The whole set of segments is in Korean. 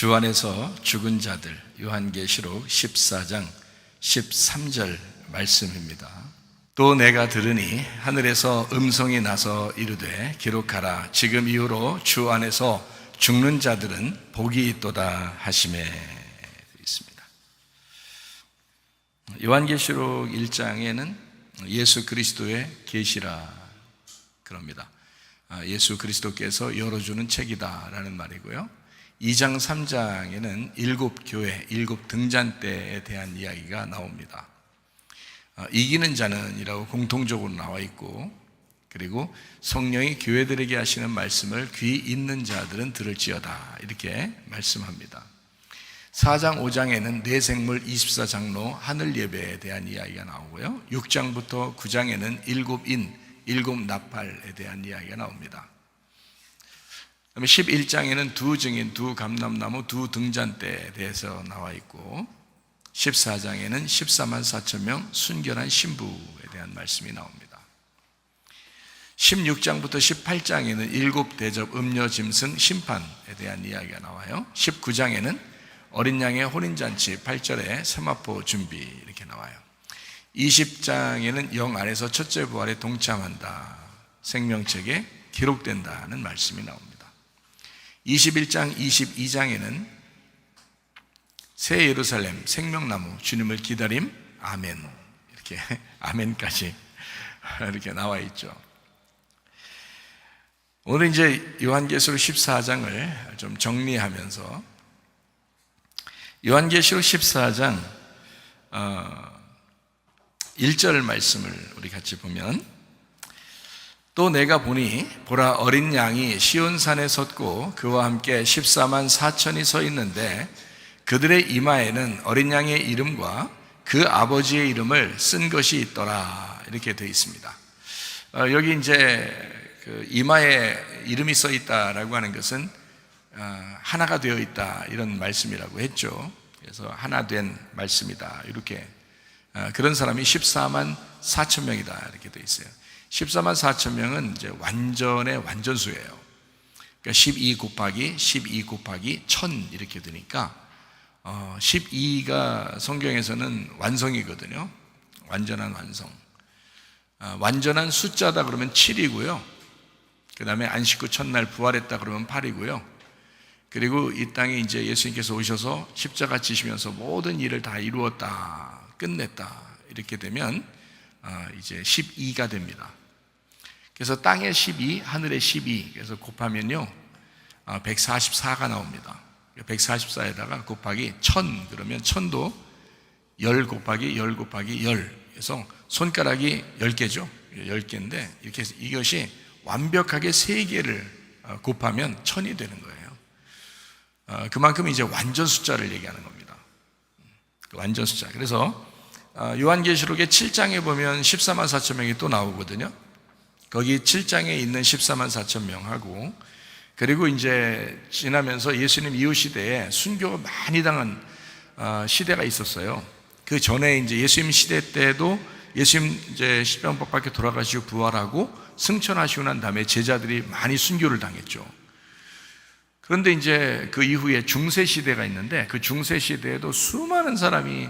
주 안에서 죽은 자들, 요한계시록 14장 13절 말씀입니다. 또 내가 들으니 하늘에서 음성이 나서 이르되 기록하라. 지금 이후로 주 안에서 죽는 자들은 복이 있도다 하시매 있습니다. 요한계시록 1장에는 예수 그리스도의 계시라 그럽니다. 예수 그리스도께서 열어주는 책이다라는 말이고요. 2장 3장에는 일곱 교회, 일곱 등잔대에 대한 이야기가 나옵니다. 이기는 자는 이라고 공통적으로 나와 있고, 그리고 성령이 교회들에게 하시는 말씀을 귀 있는 자들은 들을지어다 이렇게 말씀합니다. 4장 5장에는 내생물 24장로 하늘 예배에 대한 이야기가 나오고요. 6장부터 9장에는 일곱 인, 일곱 나팔에 대한 이야기가 나옵니다. 그다음에 11장에는 두 증인, 두 감람나무, 두 등잔대에 대해서 나와 있고, 14장에는 14만 4천 명 순결한 신부에 대한 말씀이 나옵니다. 16장부터 18장에는 일곱 대접 음료 짐승 심판에 대한 이야기가 나와요. 19장에는 어린 양의 혼인잔치 8절에 세마포 준비 이렇게 나와요. 20장에는 영 안에서 첫째 부활에 동참한다, 생명책에 기록된다는 말씀이 나옵니다. 21장, 22장에는 새 예루살렘, 생명나무, 주님을 기다림, 아멘 이렇게 아멘까지 이렇게 나와 있죠. 오늘 이제 요한계시록 14장을 좀 정리하면서 요한계시록 14장 1절 말씀을 우리 같이 보면, 또 내가 보니 보라 어린 양이 시온산에 섰고 그와 함께 14만 4천이 서 있는데 그들의 이마에는 어린 양의 이름과 그 아버지의 이름을 쓴 것이 있더라 이렇게 되어 있습니다. 여기 이제 그 이마에 이름이 써 있다라고 하는 것은 하나가 되어 있다 이런 말씀이라고 했죠. 그래서 하나 된 말씀이다 이렇게, 그런 사람이 14만 4천 명이다 이렇게 되어 있어요. 14만 4천 명은 이제 완전의 완전수예요. 그러니까 12 곱하기 12 곱하기 1000 이렇게 되니까 12가 성경에서는 완성이거든요. 완전한 완성. 완전한 숫자다 그러면 7이고요. 그 다음에 안식 후 첫날 부활했다 그러면 8이고요. 그리고 이 땅에 이제 예수님께서 오셔서 십자가 지시면서 모든 일을 다 이루었다, 끝냈다 이렇게 되면 이제 12가 됩니다. 그래서 땅에 12, 하늘에 12, 그래서 곱하면요 144가 나옵니다. 144에다가 곱하기 1000 그러면 1000도 10 곱하기 10 곱하기 10, 그래서 손가락이 10개죠. 10개인데 이렇게 해서 이것이 완벽하게 3개를 곱하면 1000이 되는 거예요. 그만큼 이제 완전 숫자를 얘기하는 겁니다. 완전 숫자. 그래서 요한계시록의 7장에 보면 14만 4천 명이 또 나오거든요. 거기 7장에 있는 14만 4천 명하고, 그리고 이제 지나면서 예수님 이후 시대에 순교가 많이 당한 시대가 있었어요. 그 전에 이제 예수님 시대 때도 예수님 이제 십자가못 박혀 돌아가시고 부활하고 승천하시고 난 다음에 제자들이 많이 순교를 당했죠. 그런데 이제 그 이후에 중세 시대가 있는데 그 중세 시대에도 수많은 사람이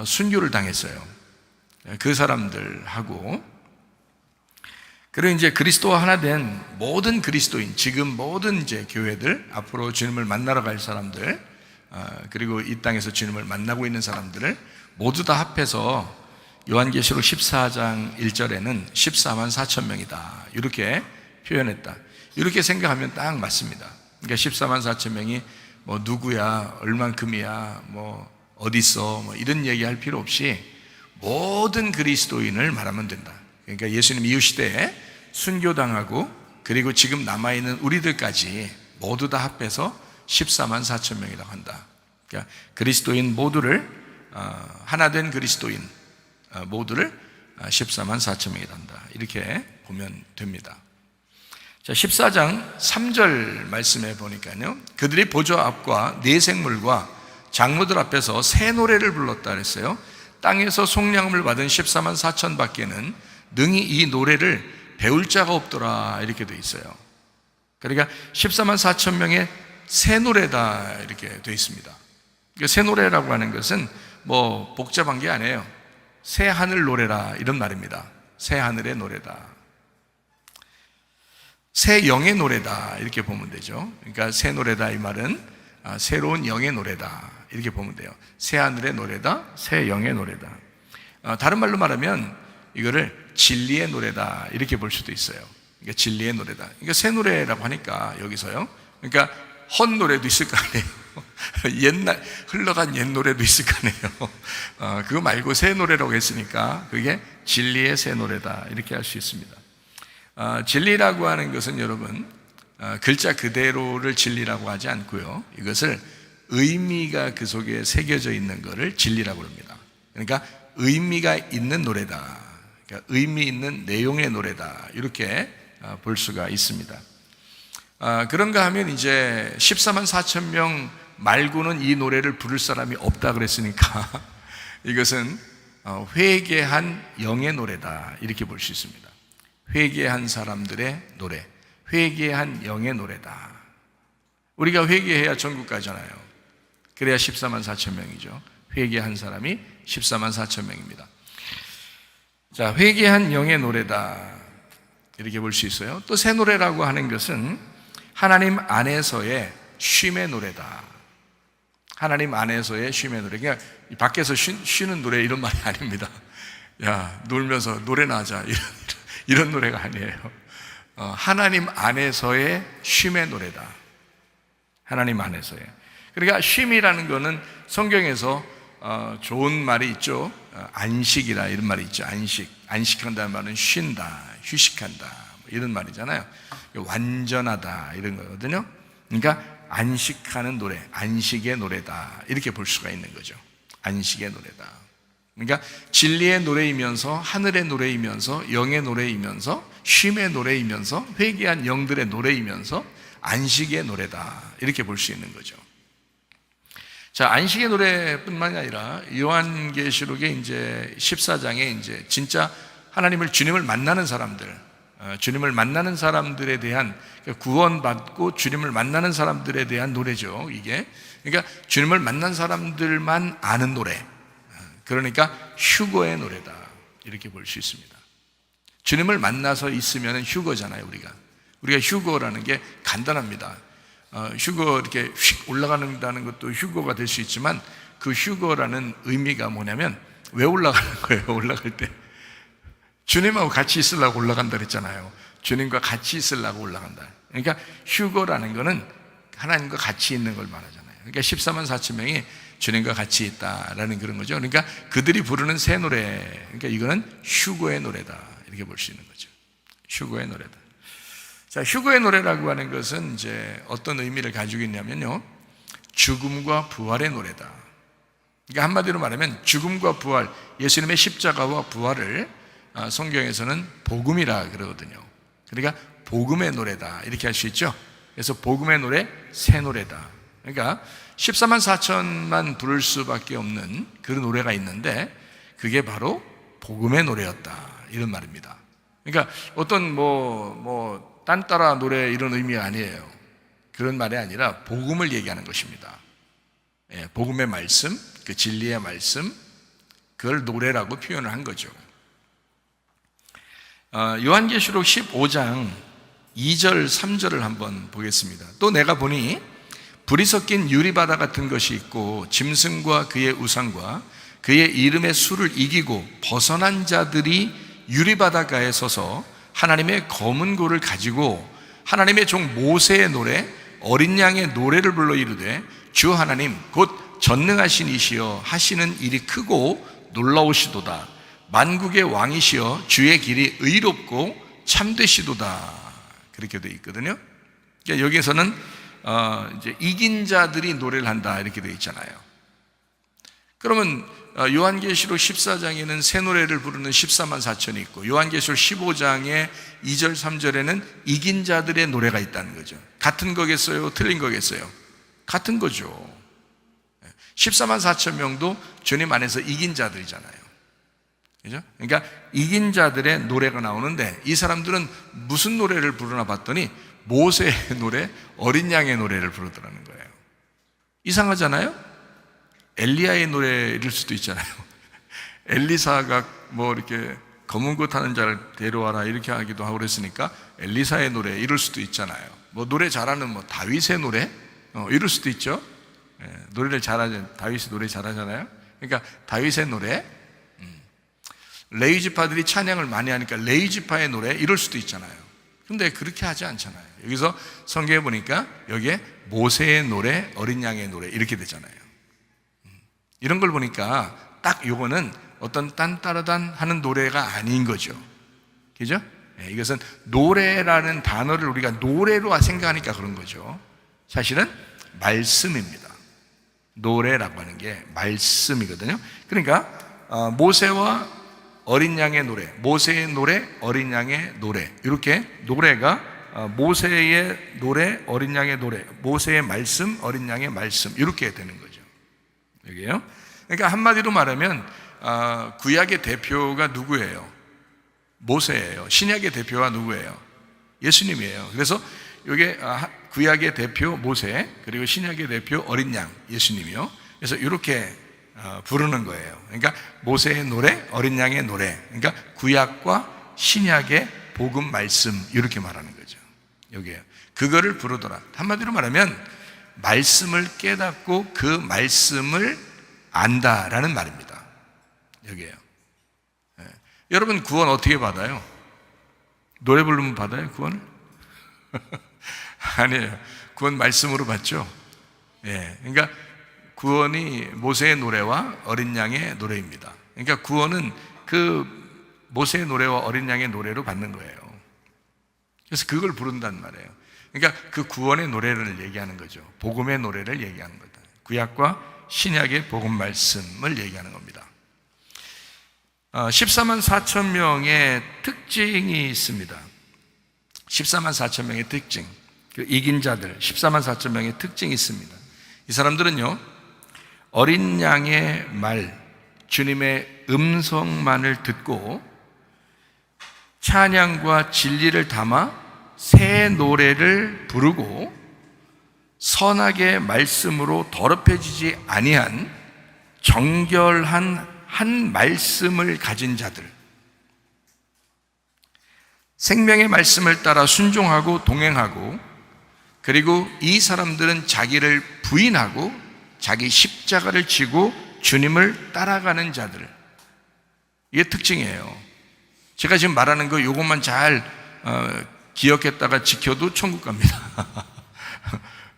순교를 당했어요. 그 사람들하고, 그리고 이제 그리스도와 하나 된 모든 그리스도인, 지금 모든 이제 교회들, 앞으로 주님을 만나러 갈 사람들, 그리고 이 땅에서 주님을 만나고 있는 사람들을 모두 다 합해서 요한계시록 14장 1절에는 14만 4천 명이다 이렇게 표현했다. 이렇게 생각하면 딱 맞습니다. 그러니까 14만 4천 명이 뭐 누구야, 얼만큼이야, 뭐 어디 있어, 뭐 이런 얘기할 필요 없이 모든 그리스도인을 말하면 된다. 그러니까 예수님 이후 시대에 순교당하고 그리고 지금 남아있는 우리들까지 모두 다 합해서 14만 4천 명이라고 한다. 그러니까 그리스도인 모두를, 하나 된 그리스도인 모두를 14만 4천 명이라 한다 이렇게 보면 됩니다. 자, 14장 3절 말씀에 보니까요, 그들이 보좌 앞과 네 생물과 장로들 앞에서 새 노래를 불렀다 그랬어요. 땅에서 속량함을 받은 14만 4천 밖에는 능히 이 노래를 배울 자가 없더라 이렇게 돼 있어요. 그러니까 14만 4천 명의 새 노래다 이렇게 되어 있습니다. 새 노래라고 하는 것은 뭐 복잡한 게 아니에요. 새 하늘 노래라 이런 말입니다. 새 하늘의 노래다. 새 영의 노래다 이렇게 보면 되죠. 그러니까 새 노래다 이 말은 새로운 영의 노래다 이렇게 보면 돼요. 새 하늘의 노래다, 새 영의 노래다. 다른 말로 말하면 이거를 진리의 노래다 이렇게 볼 수도 있어요. 그러니까 진리의 노래다. 그러니까 새 노래라고 하니까 여기서요. 그러니까 헛 노래도 있을 거 아니에요. 옛날 흘러간 옛 노래도 있을 거 아니에요. 그거 말고 새 노래라고 했으니까 그게 진리의 새 노래다 이렇게 할 수 있습니다. 진리라고 하는 것은 여러분 글자 그대로를 진리라고 하지 않고요. 이것을 의미가 그 속에 새겨져 있는 것을 진리라고 합니다. 그러니까 의미가 있는 노래다. 그러니까 의미 있는 내용의 노래다. 이렇게 볼 수가 있습니다. 그런가 하면 이제 14만 4천 명 말고는 이 노래를 부를 사람이 없다 그랬으니까 이것은 회개한 영의 노래다 이렇게 볼 수 있습니다. 회개한 사람들의 노래, 회개한 영의 노래다. 우리가 회개해야 천국 가잖아요. 그래야 14만 4천 명이죠. 회개한 사람이 14만 4천 명입니다. 자, 회개한 영의 노래다 이렇게 볼 수 있어요. 또 새 노래라고 하는 것은 하나님 안에서의 쉼의 노래다. 하나님 안에서의 쉼의 노래. 그러니까 밖에서 쉬는 노래 이런 말이 아닙니다. 야, 놀면서 노래나 하자 이런 노래가 아니에요. 하나님 안에서의 쉼의 노래다. 하나님 안에서의. 그러니까 쉼이라는 거는 성경에서 좋은 말이 있죠. 안식이라 이런 말이 있죠. 안식한다는 말은 쉰다, 휴식한다 이런 말이잖아요. 완전하다 이런 거거든요. 그러니까 안식하는 노래, 안식의 노래다 이렇게 볼 수가 있는 거죠. 안식의 노래다. 그러니까 진리의 노래이면서 하늘의 노래이면서 영의 노래이면서 쉼의 노래이면서 회개한 영들의 노래이면서 안식의 노래다 이렇게 볼 수 있는 거죠. 자, 안식의 노래뿐만이 아니라 요한계시록의 이제 14장에 이제 진짜 하나님을 주님을 만나는 사람들, 주님을 만나는 사람들에 대한 구원받고 주님을 만나는 사람들에 대한 노래죠. 이게 그러니까 주님을 만난 사람들만 아는 노래. 그러니까 휴거의 노래다 이렇게 볼 수 있습니다. 주님을 만나서 있으면 휴거잖아요. 우리가 휴거라는 게 간단합니다. 휴거 이렇게 휙 올라가는다는 것도 휴거가 될 수 있지만 그 휴거라는 의미가 뭐냐면 왜 올라가는 거예요? 올라갈 때 주님하고 같이 있으려고 올라간다 그랬잖아요. 주님과 같이 있으려고 올라간다. 그러니까 휴거라는 거는 하나님과 같이 있는 걸 말하잖아요. 그러니까 14만 4천 명이 주님과 같이 있다라는 그런 거죠. 그러니까 그들이 부르는 새 노래, 그러니까 이거는 휴거의 노래다 이렇게 볼 수 있는 거죠. 휴거의 노래다. 자, 휴거의 노래라고 하는 것은 이제 어떤 의미를 가지고 있냐면요, 죽음과 부활의 노래다. 그러니까 한마디로 말하면 죽음과 부활, 예수님의 십자가와 부활을 성경에서는 복음이라 그러거든요. 그러니까 복음의 노래다 이렇게 할 수 있죠. 그래서 복음의 노래, 새 노래다. 그러니까 14만 4천만 부를 수밖에 없는 그런 노래가 있는데 그게 바로 복음의 노래였다 이런 말입니다. 그러니까 어떤 딴 따라 노래 이런 의미가 아니에요. 그런 말이 아니라 복음을 얘기하는 것입니다. 복음의 말씀, 그 진리의 말씀, 그걸 노래라고 표현을 한 거죠. 요한계시록 15장 2절 3절을 한번 보겠습니다. 또 내가 보니 불이 섞인 유리바다 같은 것이 있고 짐승과 그의 우상과 그의 이름의 수를 이기고 벗어난 자들이 유리바다가에 서서 하나님의 검은 고를 가지고 하나님의 종 모세의 노래 어린 양의 노래를 불러 이르되 주 하나님 곧 전능하신 이시여 하시는 일이 크고 놀라우시도다. 만국의 왕이시여 주의 길이 의롭고 참되시도다. 그렇게 되어 있거든요. 그러니까 여기에서는 이제 이긴 자들이 노래를 한다 이렇게 되어 있잖아요. 그러면 요한계시록 14장에는 새 노래를 부르는 14만 4천이 있고 요한계시록 15장의 2절 3절에는 이긴 자들의 노래가 있다는 거죠. 같은 거겠어요? 틀린 거겠어요? 같은 거죠. 14만 4천 명도 주님 안에서 이긴 자들이잖아요. 그죠? 그러니까 이긴 자들의 노래가 나오는데 이 사람들은 무슨 노래를 부르나 봤더니 모세의 노래, 어린 양의 노래를 부르더라는 거예요. 이상하잖아요? 엘리야의 노래일 수도 있잖아요. 엘리사가 뭐 이렇게 검은 것 타는 자를 데려와라 이렇게 하기도 하고 그랬으니까 엘리사의 노래 이럴 수도 있잖아요. 뭐 노래 잘하는 뭐 다윗의 노래 이럴 수도 있죠. 노래를 잘하는 다윗이 노래 잘하잖아요. 그러니까 다윗의 노래, 레위지파들이 찬양을 많이 하니까 레위지파의 노래 이럴 수도 있잖아요. 근데 그렇게 하지 않잖아요. 여기서 성경에 보니까 여기에 모세의 노래, 어린 양의 노래 이렇게 되잖아요. 이런 걸 보니까 딱 요거는 어떤 딴따라단 하는 노래가 아닌 거죠. 그죠? 이것은 노래라는 단어를 우리가 노래로 생각하니까 그런 거죠. 사실은 말씀입니다. 노래라고 하는 게 말씀이거든요. 그러니까 모세와 어린 양의 노래, 모세의 노래, 어린 양의 노래, 이렇게 노래가 모세의 노래, 어린 양의 노래, 모세의 말씀, 어린 양의 말씀 이렇게 되는 거죠. 여기요. 그러니까 한마디로 말하면 구약의 대표가 누구예요? 모세예요. 신약의 대표가 누구예요? 예수님이에요. 그래서 이게 구약의 대표 모세, 그리고 신약의 대표 어린 양 예수님이요. 그래서 이렇게 부르는 거예요. 그러니까 모세의 노래, 어린 양의 노래. 그러니까 구약과 신약의 복음 말씀 이렇게 말하는 거죠. 여기에요. 그거를 부르더라. 한마디로 말하면 말씀을 깨닫고 그 말씀을 안다라는 말입니다. 여기에요. 여러분 구원 어떻게 받아요? 노래 부르면 받아요? 구원을? 아니에요. 구원 말씀으로 받죠. 그러니까 구원이 모세의 노래와 어린 양의 노래입니다. 그러니까 구원은 그 모세의 노래와 어린 양의 노래로 받는 거예요. 그래서 그걸 부른단 말이에요. 그러니까 그 구원의 노래를 얘기하는 거죠. 복음의 노래를 얘기하는 거다. 구약과 신약의 복음 말씀을 얘기하는 겁니다. 14만 4천 명의 특징이 있습니다. 14만 4천 명의 특징, 그 이긴 자들 14만 4천 명의 특징이 있습니다. 이 사람들은요, 어린 양의 말, 주님의 음성만을 듣고 찬양과 진리를 담아 새 노래를 부르고 선하게 말씀으로 더럽혀지지 아니한 정결한 한 말씀을 가진 자들, 생명의 말씀을 따라 순종하고 동행하고, 그리고 이 사람들은 자기를 부인하고 자기 십자가를 지고 주님을 따라가는 자들, 이게 특징이에요. 제가 지금 말하는 거 요것만 잘 기억했다가 지켜도 천국 갑니다.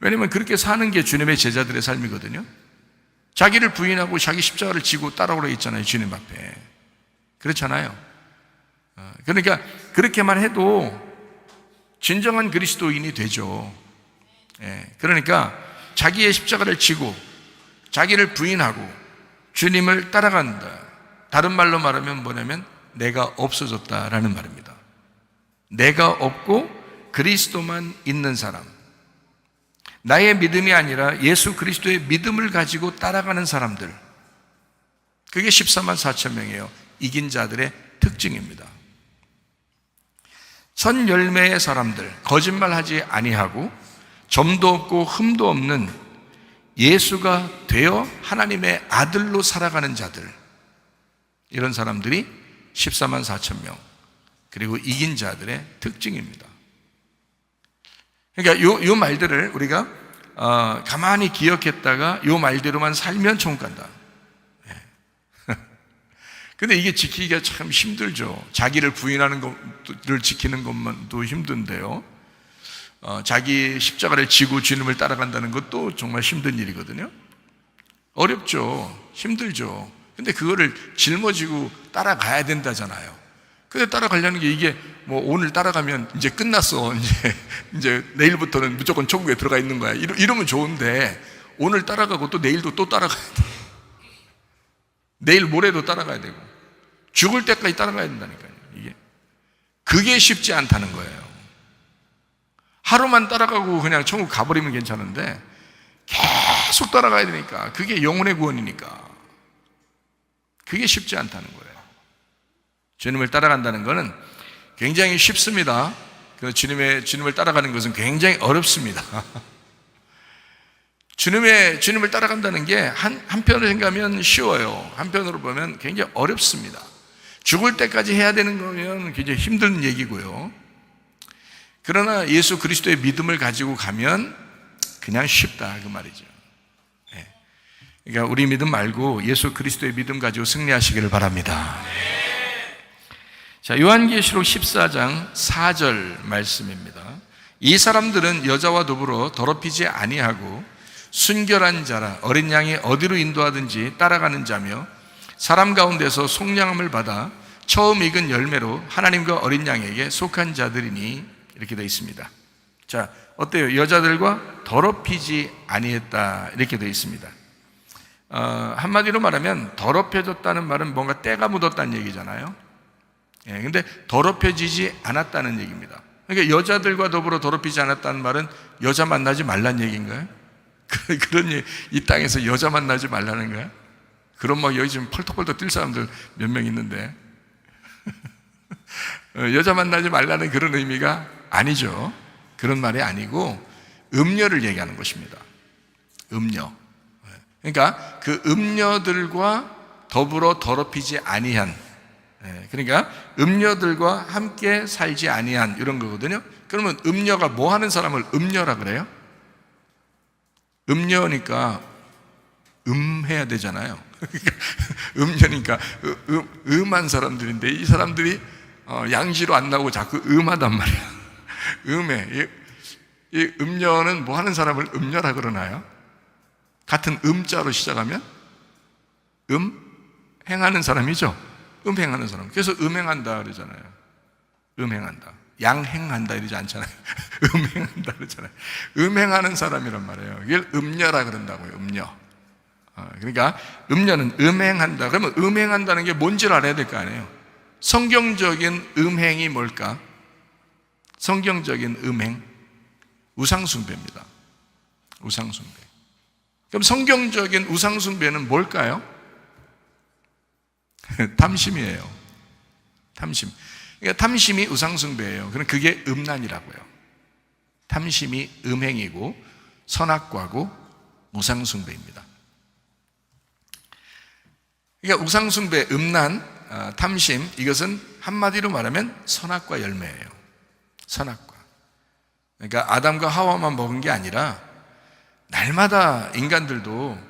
왜냐면 그렇게 사는 게 주님의 제자들의 삶이거든요. 자기를 부인하고 자기 십자가를 지고 따라오라 했잖아요. 주님 앞에. 그렇잖아요. 그러니까 그렇게만 해도 진정한 그리스도인이 되죠. 그러니까 자기의 십자가를 지고 자기를 부인하고 주님을 따라간다. 다른 말로 말하면 뭐냐면 내가 없어졌다라는 말입니다. 내가 없고 그리스도만 있는 사람, 나의 믿음이 아니라 예수 그리스도의 믿음을 가지고 따라가는 사람들, 그게 14만 4천 명이에요. 이긴 자들의 특징입니다. 선 열매의 사람들, 거짓말하지 아니하고 점도 없고 흠도 없는 예수가 되어 하나님의 아들로 살아가는 자들, 이런 사람들이 14만 4천 명, 그리고 이긴 자들의 특징입니다. 그러니까 요 말들을 우리가 가만히 기억했다가 요 말대로만 살면 천국 간다. 근데 이게 지키기가 참 힘들죠. 자기를 부인하는 것을 지키는 것만도 힘든데요, 자기 십자가를 지고 주님을 따라간다는 것도 정말 힘든 일이거든요. 어렵죠. 힘들죠. 근데 그거를 짊어지고 따라가야 된다잖아요. 근데 따라가려는 게 이게 뭐 오늘 따라가면 이제 끝났어. 이제 내일부터는 무조건 천국에 들어가 있는 거야. 이러면 좋은데 오늘 따라가고 또 내일도 또 따라가야 돼. 내일 모레도 따라가야 되고 죽을 때까지 따라가야 된다니까요. 그게 쉽지 않다는 거예요. 하루만 따라가고 그냥 천국 가버리면 괜찮은데 계속 따라가야 되니까, 그게 영혼의 구원이니까 그게 쉽지 않다는 거예요. 주님을 따라간다는 것은 굉장히 쉽습니다. 그래서 주님을 따라가는 것은 굉장히 어렵습니다. 주님을 따라간다는 게 한편으로 생각하면 쉬워요. 한편으로 보면 굉장히 어렵습니다. 죽을 때까지 해야 되는 거면 굉장히 힘든 얘기고요. 그러나 예수 그리스도의 믿음을 가지고 가면 그냥 쉽다 그 말이죠. 그러니까 우리 믿음 말고 예수 그리스도의 믿음 가지고 승리하시기를 바랍니다. 자, 요한계시록 14장 4절 말씀입니다. 이 사람들은 여자와 더불어 더럽히지 아니하고 순결한 자라 어린 양이 어디로 인도하든지 따라가는 자며 사람 가운데서 속량함을 받아 처음 익은 열매로 하나님과 어린 양에게 속한 자들이니 이렇게 되어 있습니다. 자, 어때요? 여자들과 더럽히지 아니했다 이렇게 되어 있습니다. 한마디로 말하면 더럽혀졌다는 말은 뭔가 때가 묻었다는 얘기잖아요. 근데 더럽혀지지 않았다는 얘기입니다. 그러니까 여자들과 더불어 더럽히지 않았다는 말은 여자 만나지 말란 얘기인가요? 그런 이 땅에서 여자 만나지 말라는 거야? 그런 막 여기 지금 펄떡펄떡 뛸 사람들 몇 명 있는데 여자 만나지 말라는 그런 의미가 아니죠. 그런 말이 아니고 음녀를 얘기하는 것입니다. 음녀. 그러니까 그 음녀들과 더불어 더럽히지 아니한, 그러니까 음녀들과 함께 살지 아니한 이런 거거든요. 그러면 음녀가 뭐 하는 사람을 음녀라 그래요? 음녀니까 해야 되잖아요. 음녀니까 음한 사람들인데 이 사람들이 양지로 안 나오고 자꾸 음하단 말이야. 음해. 이 음녀는 뭐 하는 사람을 음녀라 그러나요? 같은 음자로 시작하면 행하는 사람이죠. 음행하는 사람. 그래서 음행한다 그러잖아요. 음행한다. 양행한다 이러지 않잖아요. 음행한다 그러잖아요. 음행하는 사람이란 말이에요. 이걸 음녀라 그런다고요. 음녀. 그러니까 음녀는 음행한다. 그러면 음행한다는 게 뭔지를 알아야 될 거 아니에요. 성경적인 음행이 뭘까? 성경적인 음행, 우상숭배입니다. 우상숭배. 그럼 성경적인 우상숭배는 뭘까요? 탐심이에요. 탐심. 그러니까 탐심이 우상숭배예요. 그럼 그게 음란이라고요. 탐심이 음행이고 선악과고 우상숭배입니다. 그러니까 우상숭배, 음란, 탐심, 이것은 한마디로 말하면 선악과 열매예요. 선악과. 그러니까 아담과 하와만 먹은 게 아니라 날마다 인간들도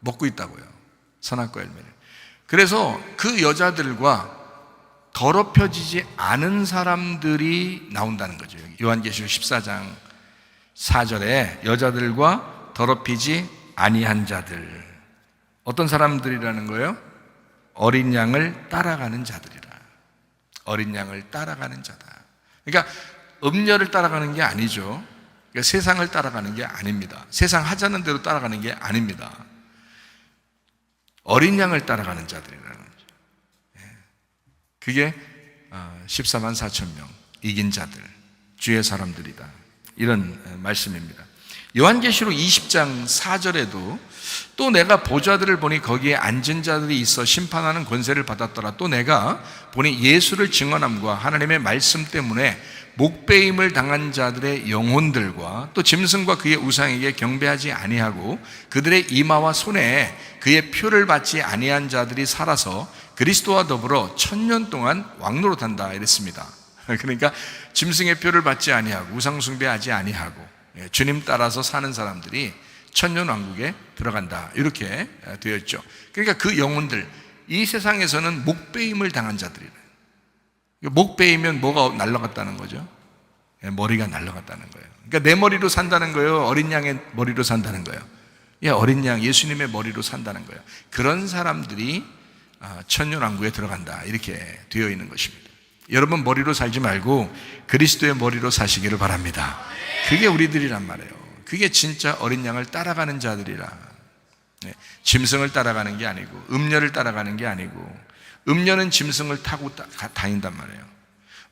먹고 있다고요. 선악과 열매를. 그래서 그 여자들과 더럽혀지지 않은 사람들이 나온다는 거죠. 요한계시록 14장 4절에 여자들과 더럽히지 아니한 자들. 어떤 사람들이라는 거예요? 어린 양을 따라가는 자들이라. 어린 양을 따라가는 자다. 그러니까 음녀를 따라가는 게 아니죠. 그러니까 세상을 따라가는 게 아닙니다. 세상 하자는 대로 따라가는 게 아닙니다. 어린 양을 따라가는 자들이라는 거죠. 그게 14만 4천 명 이긴 자들, 주의 사람들이다. 이런 말씀입니다. 요한계시록 20장 4절에도 또 내가 보좌들을 보니 거기에 앉은 자들이 있어 심판하는 권세를 받았더라. 또 내가 보니 예수를 증언함과 하나님의 말씀 때문에 목배임을 당한 자들의 영혼들과 또 짐승과 그의 우상에게 경배하지 아니하고 그들의 이마와 손에 그의 표를 받지 아니한 자들이 살아서 그리스도와 더불어 1000년 동안 왕노릇한다 이랬습니다. 그러니까 짐승의 표를 받지 아니하고 우상 숭배하지 아니하고 주님 따라서 사는 사람들이 1000년 왕국에 들어간다 이렇게 되어 있죠. 그러니까 그 영혼들, 이 세상에서는 목배임을 당한 자들이래요. 목배이면 뭐가 날아갔다는 거죠? 머리가 날아갔다는 거예요. 그러니까 내 머리로 산다는 거예요? 어린 양의 머리로 산다는 거예요? 어린 양 예수님의 머리로 산다는 거예요. 그런 사람들이 천년왕국에 들어간다 이렇게 되어 있는 것입니다. 여러분 머리로 살지 말고 그리스도의 머리로 사시기를 바랍니다. 그게 우리들이란 말이에요. 그게 진짜 어린 양을 따라가는 자들이라. 짐승을 따라가는 게 아니고 음녀를 따라가는 게 아니고 음녀는 짐승을 타고 다닌단 말이에요.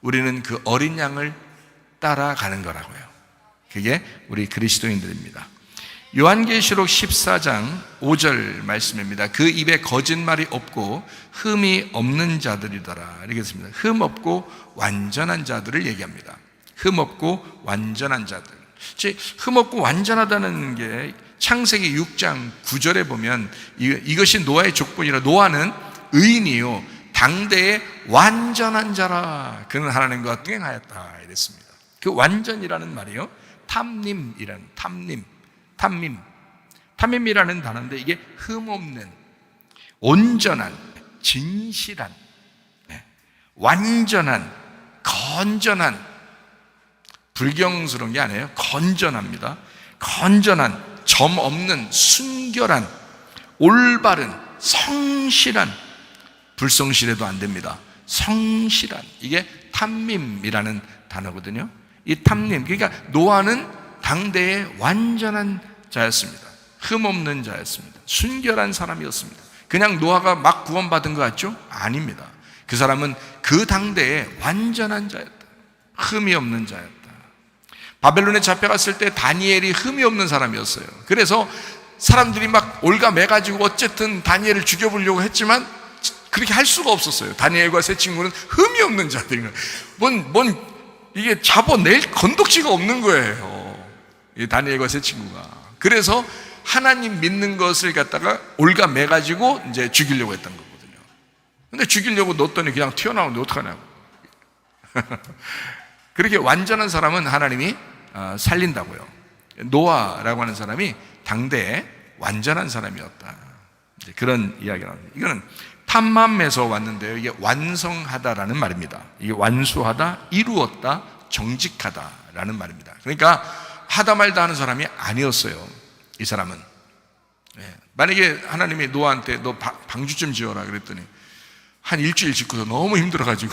우리는 그 어린 양을 따라가는 거라고요. 그게 우리 그리스도인들입니다. 요한계시록 14장 5절 말씀입니다. 그 입에 거짓말이 없고 흠이 없는 자들이더라 이렇게 했습니다. 흠 없고 완전한 자들을 얘기합니다. 흠없고 완전한 자들. 즉 흠없고 완전하다는 게 창세기 6장 9절에 보면 이것이 노아의 족보이라. 노아는 의인이요 당대의 완전한 자라. 그는 하나님과 동행하였다 이랬습니다. 그 완전이라는 말이요 탐밈이라는 단어인데 이게 흠없는, 온전한, 진실한, 완전한, 건전한, 불경스러운 게 아니에요. 건전합니다. 건전한, 점 없는, 순결한, 올바른, 성실한, 불성실해도 안 됩니다. 성실한, 이게 탐밈이라는 단어거든요. 이 탐밈, 그러니까 노아는 당대의 완전한 자였습니다. 흠없는 자였습니다. 순결한 사람이었습니다. 그냥 노아가 막 구원받은 것 같죠? 아닙니다. 그 사람은 그 당대의 완전한 자였다. 흠이 없는 자였다. 바벨론에 잡혀갔을 때 다니엘이 흠이 없는 사람이었어요. 그래서 사람들이 막 올가매가지고 어쨌든 다니엘을 죽여보려고 했지만 그렇게 할 수가 없었어요. 다니엘과 세 친구는 흠이 없는 자들인 거예요. 이게 잡아낼 건덕지가 없는 거예요. 이 다니엘과 세 친구가. 그래서 하나님 믿는 것을 갖다가 올가매가지고 이제 죽이려고 했던 거거든요. 근데 죽이려고 넣었더니 그냥 튀어나오는데 어떡하냐고. 그렇게 완전한 사람은 하나님이 살린다고요. 노아라고 하는 사람이 당대에 완전한 사람이었다. 그런 이야기가 나옵니다. 이거는 탐맘에서 왔는데요. 이게 완성하다라는 말입니다. 이게 완수하다, 이루었다, 정직하다라는 말입니다. 그러니까 하다 말다 하는 사람이 아니었어요. 이 사람은. 만약에 하나님이 노아한테 너 방주 좀 지어라 그랬더니 한 일주일 짓고서 너무 힘들어가지고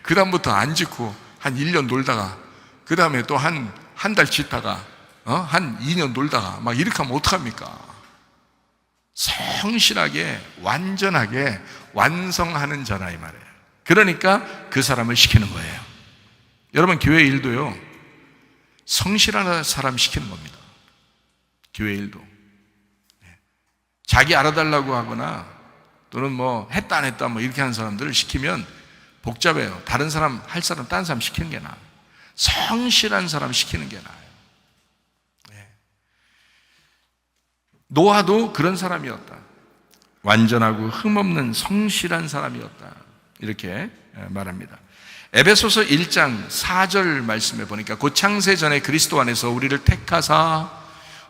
그 다음부터 안 짓고 한 1년 놀다가 그 다음에 또 한 달 짓다가 한 2년 놀다가 막 이렇게 하면 어떡합니까? 성실하게 완전하게 완성하는 자라 이 말이에요. 그러니까 그 사람을 시키는 거예요. 여러분 교회 일도요 성실한 사람 시키는 겁니다. 교회 일도 자기 알아달라고 하거나 또는 뭐 했다 안 했다 뭐 이렇게 하는 사람들을 시키면 복잡해요. 다른 사람 할 사람 다른 사람 시키는 게 나아요. 성실한 사람 시키는 게 나아요. 노아도 그런 사람이었다. 완전하고 흠없는 성실한 사람이었다. 이렇게 말합니다. 에베소서 1장 4절 말씀에 보니까 곧 창세 전에 그리스도 안에서 우리를 택하사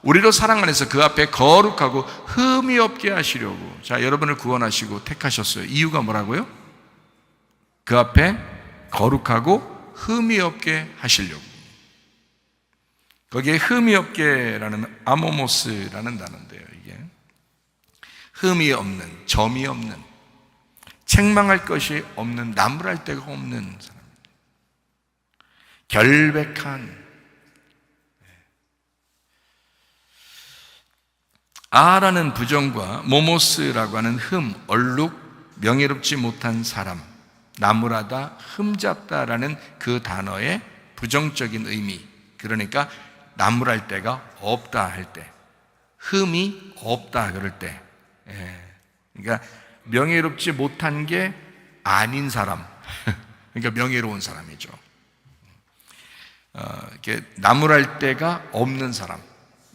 우리로 사랑 안에서 그 앞에 거룩하고 흠이 없게 하시려고. 자, 여러분을 구원하시고 택하셨어요. 이유가 뭐라고요? 그 앞에 거룩하고 흠이 없게 하시려고. 거기에 흠이 없게라는 아모모스라는 단어인데요. 이게 흠이 없는, 점이 없는, 책망할 것이 없는, 나무랄 데가 없는 사람. 결백한. 아라는 부정과 모모스라고 하는 흠, 얼룩, 명예롭지 못한 사람, 나무라다, 흠잡다라는 그 단어의 부정적인 의미. 그러니까 나무랄 데가 없다 할 때, 흠이 없다 그럴 때, 그러니까 명예롭지 못한 게 아닌 사람, 그러니까 명예로운 사람이죠. 이렇게 나무랄 데가 없는 사람,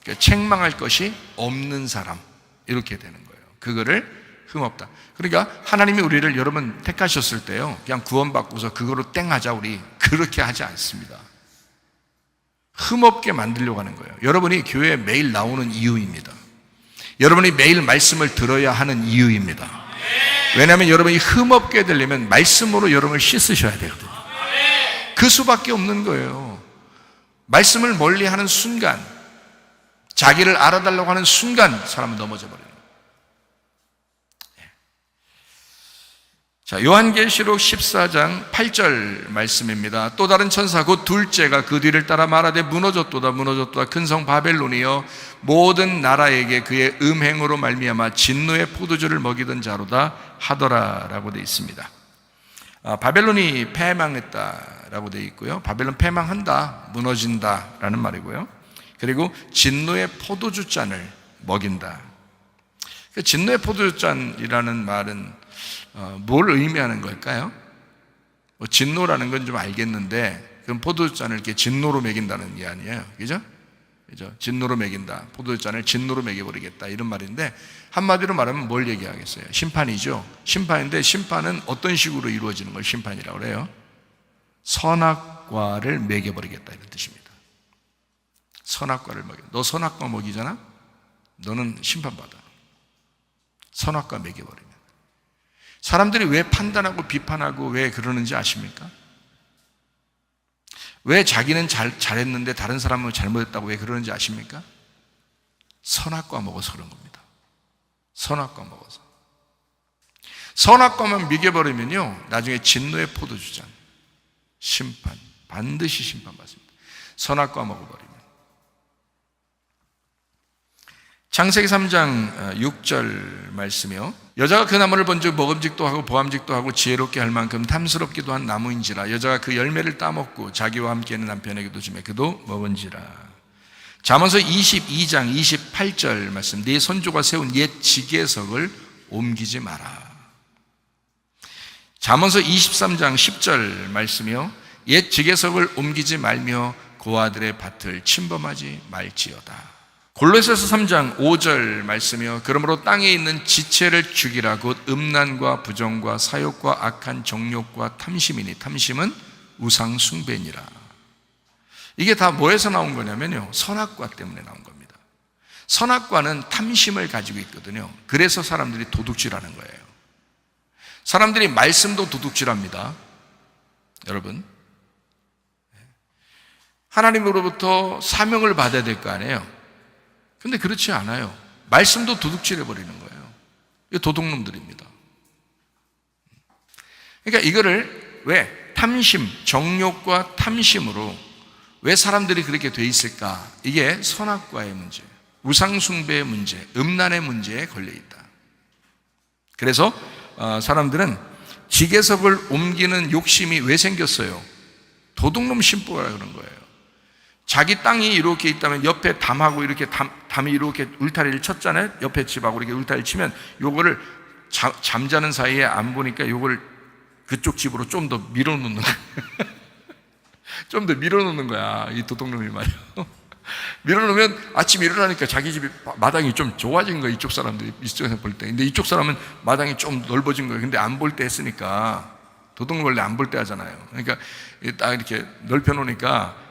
그러니까 책망할 것이 없는 사람, 이렇게 되는 거예요. 그거를 흠없다. 그러니까 하나님이 우리를 여러분 택하셨을 때요, 그냥 구원받고서 그거로 땡하자 우리 그렇게 하지 않습니다. 흠없게 만들려고 하는 거예요. 여러분이 교회에 매일 나오는 이유입니다. 여러분이 매일 말씀을 들어야 하는 이유입니다. 왜냐하면 여러분이 흠없게 되려면 말씀으로 여러분을 씻으셔야 되거든요. 그 수밖에 없는 거예요. 말씀을 멀리하는 순간, 자기를 알아달라고 하는 순간 사람은 넘어져 버려요. 자, 요한계시록 14장 8절 말씀입니다. 또 다른 천사 곧 둘째가 그 뒤를 따라 말하되 무너졌도다 무너졌도다 큰 성 바벨론이여 모든 나라에게 그의 음행으로 말미암아 진노의 포도주를 먹이던 자로다 하더라라고 되어 있습니다. 바벨론이 패망했다라고 되어 있고요. 바벨론 패망한다, 무너진다라는 말이고요. 그리고 진노의 포도주잔을 먹인다. 진노의 포도주잔이라는 말은 뭘 의미하는 걸까요? 진노라는 건 좀 알겠는데 그럼 포도주잔을 이렇게 진노로 먹인다는 게 아니에요. 그죠? 그죠? 진노로 먹인다. 포도주잔을 진노로 먹여버리겠다. 이런 말인데, 한마디로 말하면 뭘 얘기하겠어요? 심판이죠. 심판인데, 심판은 어떤 식으로 이루어지는 걸 심판이라고 그래요? 선악과를 먹여버리겠다. 이런 뜻입니다. 선악과를 먹여. 너 선악과 먹이잖아? 너는 심판받아. 선악과 먹여버리면. 사람들이 왜 판단하고 비판하고 왜 그러는지 아십니까? 왜 자기는 잘했는데 다른 사람은 잘못했다고 왜 그러는지 아십니까? 선악과 먹어서 그런 겁니다. 선악과 먹어서. 선악과만 먹여버리면요, 나중에 진노의 포도주잔, 심판, 반드시 심판받습니다. 선악과 먹어버리면. 창세기 3장 6절 말씀이요. 여자가 그 나무를 본즉 먹음직도 하고 보암직도 하고 지혜롭게 할 만큼 탐스럽기도 한 나무인지라. 여자가 그 열매를 따먹고 자기와 함께 있는 남편에게도 주매 그도 먹은지라. 잠언서 22장 28절 말씀. 네 선조가 세운 옛 지계석을 옮기지 마라. 잠언서 23장 10절 말씀이요. 옛 지계석을 옮기지 말며 고아들의 밭을 침범하지 말지어다. 골로새서 3장 5절 말씀이요. 그러므로 땅에 있는 지체를 죽이라. 곧 음란과 부정과 사욕과 악한 정욕과 탐심이니. 탐심은 우상 숭배니라. 이게 다 뭐에서 나온 거냐면요, 선악과 때문에 나온 겁니다. 선악과는 탐심을 가지고 있거든요. 그래서 사람들이 도둑질하는 거예요. 사람들이 말씀도 도둑질합니다. 여러분, 하나님으로부터 사명을 받아야 될 거 아니에요. 근데 그렇지 않아요. 말씀도 도둑질해버리는 거예요. 이거 도둑놈들입니다. 그러니까 이거를 왜 탐심, 정욕과 탐심으로 왜 사람들이 그렇게 돼 있을까? 이게 선악과의 문제, 우상숭배의 문제, 음란의 문제에 걸려있다. 그래서 사람들은 지계석을 옮기는 욕심이 왜 생겼어요? 도둑놈 심보라 그런 거예요. 자기 땅이 이렇게 있다면 옆에 담하고 이렇게 담이 이렇게 울타리를 쳤잖아요. 옆에 집하고 이렇게 울타리를 치면 요거를 잠자는 사이에 안 보니까 요거를 그쪽 집으로 좀 더 밀어놓는 거야. 좀 더 밀어놓는 거야. 이 도둑놈이 말이야. 밀어놓으면 아침 일어나니까 자기 집이 마당이 좀 좋아진 거야. 이쪽 사람들이 이쪽에서 볼 때. 근데 이쪽 사람은 마당이 좀 넓어진 거예요. 근데 안 볼 때 했으니까. 도둑놈 원래 안 볼 때 하잖아요. 그러니까 딱 이렇게 넓혀놓으니까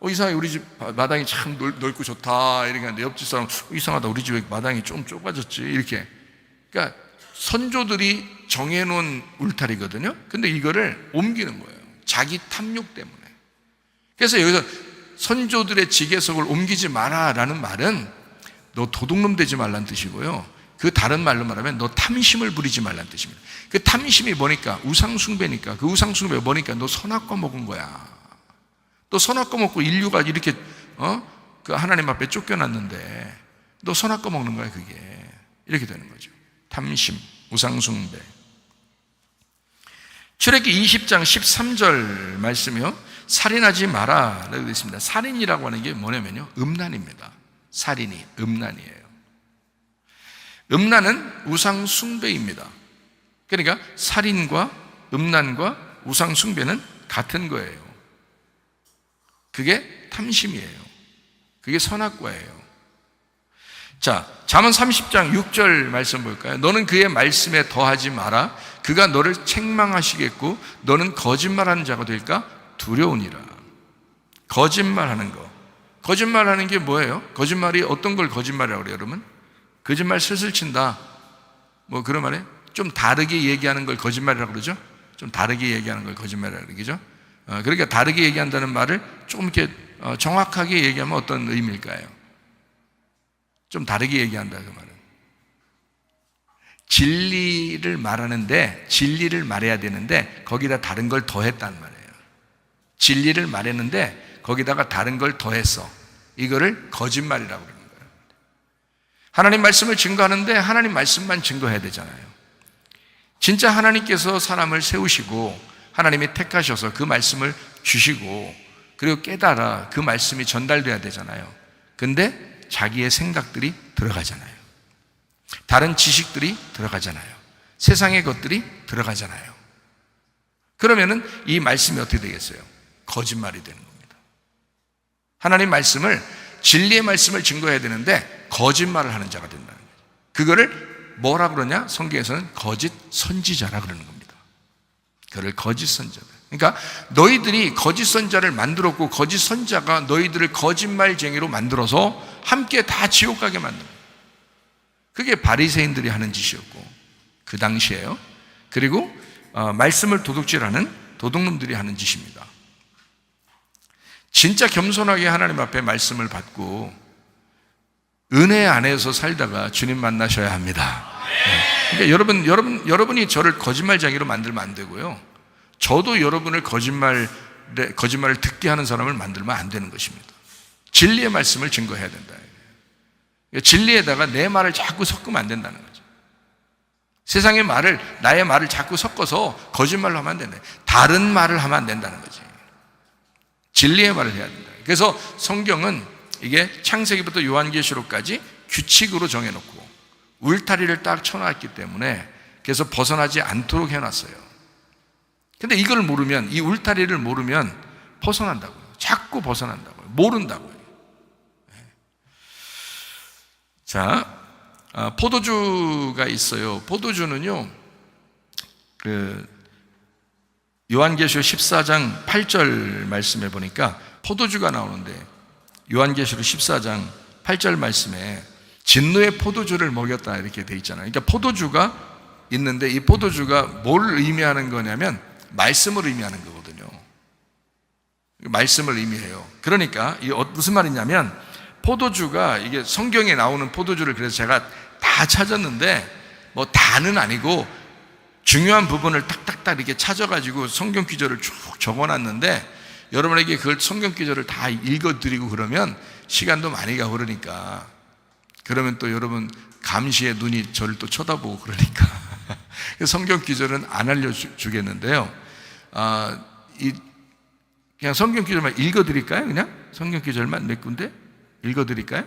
이상하게 우리 집 마당이 참 넓고 좋다. 이렇게 하는데 옆집 사람 이상하다. 우리 집에 마당이 좀 좁아졌지. 이렇게. 그러니까 선조들이 정해놓은 울타리거든요. 근데 이거를 옮기는 거예요. 자기 탐욕 때문에. 그래서 여기서 선조들의 지계석을 옮기지 마라라는 말은 너 도둑놈 되지 말라는 뜻이고요. 그 다른 말로 말하면 너 탐심을 부리지 말라는 뜻입니다. 그 탐심이 뭐니까? 우상숭배니까. 그 우상숭배가 뭐니까? 너 선악과 먹은 거야. 너 선악과 먹고 인류가 이렇게 그 하나님 앞에 쫓겨났는데 너 선악과 먹는 거야. 그게 이렇게 되는 거죠. 탐심, 우상숭배. 출애기 20장 13절 말씀이요. 살인하지 마라 라고 되어 있습니다. 살인이라고 하는 게 뭐냐면요, 음란입니다. 살인이 음란이에요. 음란은 우상숭배입니다. 그러니까 살인과 음란과 우상숭배는 같은 거예요. 그게 탐심이에요. 그게 선악과예요. 자, 잠언 30장 6절 말씀 볼까요? 너는 그의 말씀에 더하지 마라. 그가 너를 책망하시겠고 너는 거짓말하는 자가 될까? 두려우니라. 거짓말하는 거. 거짓말하는 게 뭐예요? 거짓말이 어떤 걸 거짓말이라고 그래요, 여러분? 거짓말 슬슬 친다. 뭐 그런 말에 좀 다르게 얘기하는 걸 거짓말이라고 그러죠? 좀 다르게 얘기하는 걸 거짓말이라고 그러죠? 그러니까 다르게 얘기한다는 말을 조금 이렇게 정확하게 얘기하면 어떤 의미일까요? 좀 다르게 얘기한다 그 말은 진리를 말하는데 진리를 말해야 되는데 거기다 다른 걸 더했단 말이에요. 진리를 말했는데 거기다가 다른 걸 더했어. 이거를 거짓말이라고 그러는 거예요. 하나님 말씀을 증거하는데 하나님 말씀만 증거해야 되잖아요. 진짜 하나님께서 사람을 세우시고 하나님이 택하셔서 그 말씀을 주시고 그리고 깨달아 그 말씀이 전달돼야 되잖아요. 근데 자기의 생각들이 들어가잖아요. 다른 지식들이 들어가잖아요. 세상의 것들이 들어가잖아요. 그러면은 이 말씀이 어떻게 되겠어요? 거짓말이 되는 겁니다. 하나님 말씀을, 진리의 말씀을 증거해야 되는데 거짓말을 하는 자가 된다는 거예요. 그거를 뭐라 그러냐? 성경에서는 거짓 선지자라 그러는 겁니다. 그를 거짓 선지자. 그러니까 너희들이 거짓 선자를 만들었고 거짓 선자가 너희들을 거짓말쟁이로 만들어서 함께 다 지옥 가게 만듭니다. 그게 바리새인들이 하는 짓이었고 그 당시에요. 그리고 말씀을 도둑질하는 도둑놈들이 하는 짓입니다. 진짜 겸손하게 하나님 앞에 말씀을 받고 은혜 안에서 살다가 주님 만나셔야 합니다. 그러니까 여러분이 저를 거짓말쟁이로 만들면 안 되고요. 저도 여러분을 거짓말을 듣게 하는 사람을 만들면 안 되는 것입니다. 진리의 말씀을 증거해야 된다. 진리에다가 내 말을 자꾸 섞으면 안 된다는 거죠. 세상의 말을, 나의 말을 자꾸 섞어서 거짓말로 하면 안 된다. 다른 말을 하면 안 된다는 거지. 진리의 말을 해야 된다. 그래서 성경은 이게 창세기부터 요한계시록까지 규칙으로 정해놓고 울타리를 딱 쳐놨기 때문에 그래서 벗어나지 않도록 해놨어요. 근데 이걸 모르면, 이 울타리를 모르면 벗어난다고요. 자꾸 벗어난다고요. 모른다고요. 자, 포도주가 있어요. 포도주는요, 요한계시록 14장 8절 말씀에 보니까 포도주가 나오는데, 요한계시록 14장 8절 말씀에 진노의 포도주를 먹였다 이렇게 돼 있잖아요. 그러니까 포도주가 있는데 이 포도주가 뭘 의미하는 거냐면 말씀을 의미하는 거거든요. 말씀을 의미해요. 그러니까 이게 무슨 말이냐면 포도주가, 이게 성경에 나오는 포도주를 그래서 제가 다 찾았는데 뭐 다는 아니고 중요한 부분을 딱딱딱 이렇게 찾아가지고 성경 기절을 쭉 적어놨는데 여러분에게 그걸 성경 기절을 다 읽어드리고 그러면 시간도 많이 가고 그러니까, 그러면 또 여러분 감시의 눈이 저를 또 쳐다보고 그러니까 성경 기절은 안 알려주겠는데요. 그냥 성경 기절만 읽어드릴까요? 그냥 성경 기절만 몇 군데 읽어드릴까요?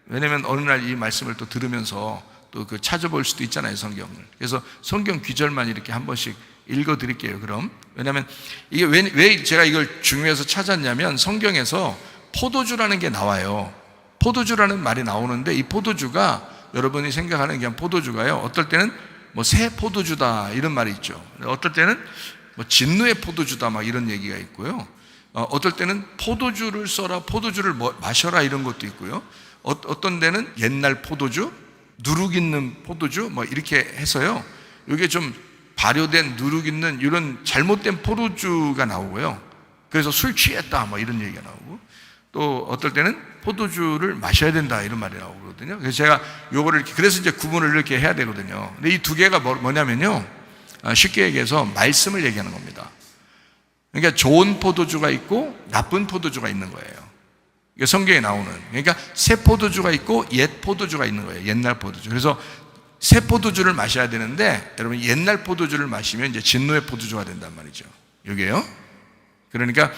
왜냐면 어느 날 이 말씀을 또 들으면서 또 그 찾아볼 수도 있잖아요, 성경을. 그래서 성경 기절만 이렇게 한 번씩 읽어드릴게요. 그럼 왜냐면 이게 왜 제가 이걸 중요해서 찾았냐면 성경에서 포도주라는 게 나와요. 포도주라는 말이 나오는데 이 포도주가 여러분이 생각하는 그냥 포도주가요, 어떨 때는 뭐 새 포도주다 이런 말이 있죠. 어떨 때는 뭐 진노의 포도주다 막 이런 얘기가 있고요. 어떨 때는 포도주를 써라, 포도주를 마셔라 이런 것도 있고요. 어떤 데는 옛날 포도주, 누룩 있는 포도주 뭐 이렇게 해서요. 이게 좀 발효된 누룩 있는 이런 잘못된 포도주가 나오고요. 그래서 술 취했다 뭐 이런 얘기가 나오고, 또 어떨 때는 포도주를 마셔야 된다 이런 말이 나오거든요. 그래서 제가 요거를 이렇게, 그래서 이제 구분을 이렇게 해야 되거든요. 근데 이 두 개가 뭐냐면요, 쉽게 얘기해서 말씀을 얘기하는 겁니다. 그러니까 좋은 포도주가 있고 나쁜 포도주가 있는 거예요. 이게 성경에 나오는, 그러니까 새 포도주가 있고 옛 포도주가 있는 거예요. 옛날 포도주. 그래서 새 포도주를 마셔야 되는데 여러분 옛날 포도주를 마시면 이제 진노의 포도주가 된단 말이죠. 여기에요. 그러니까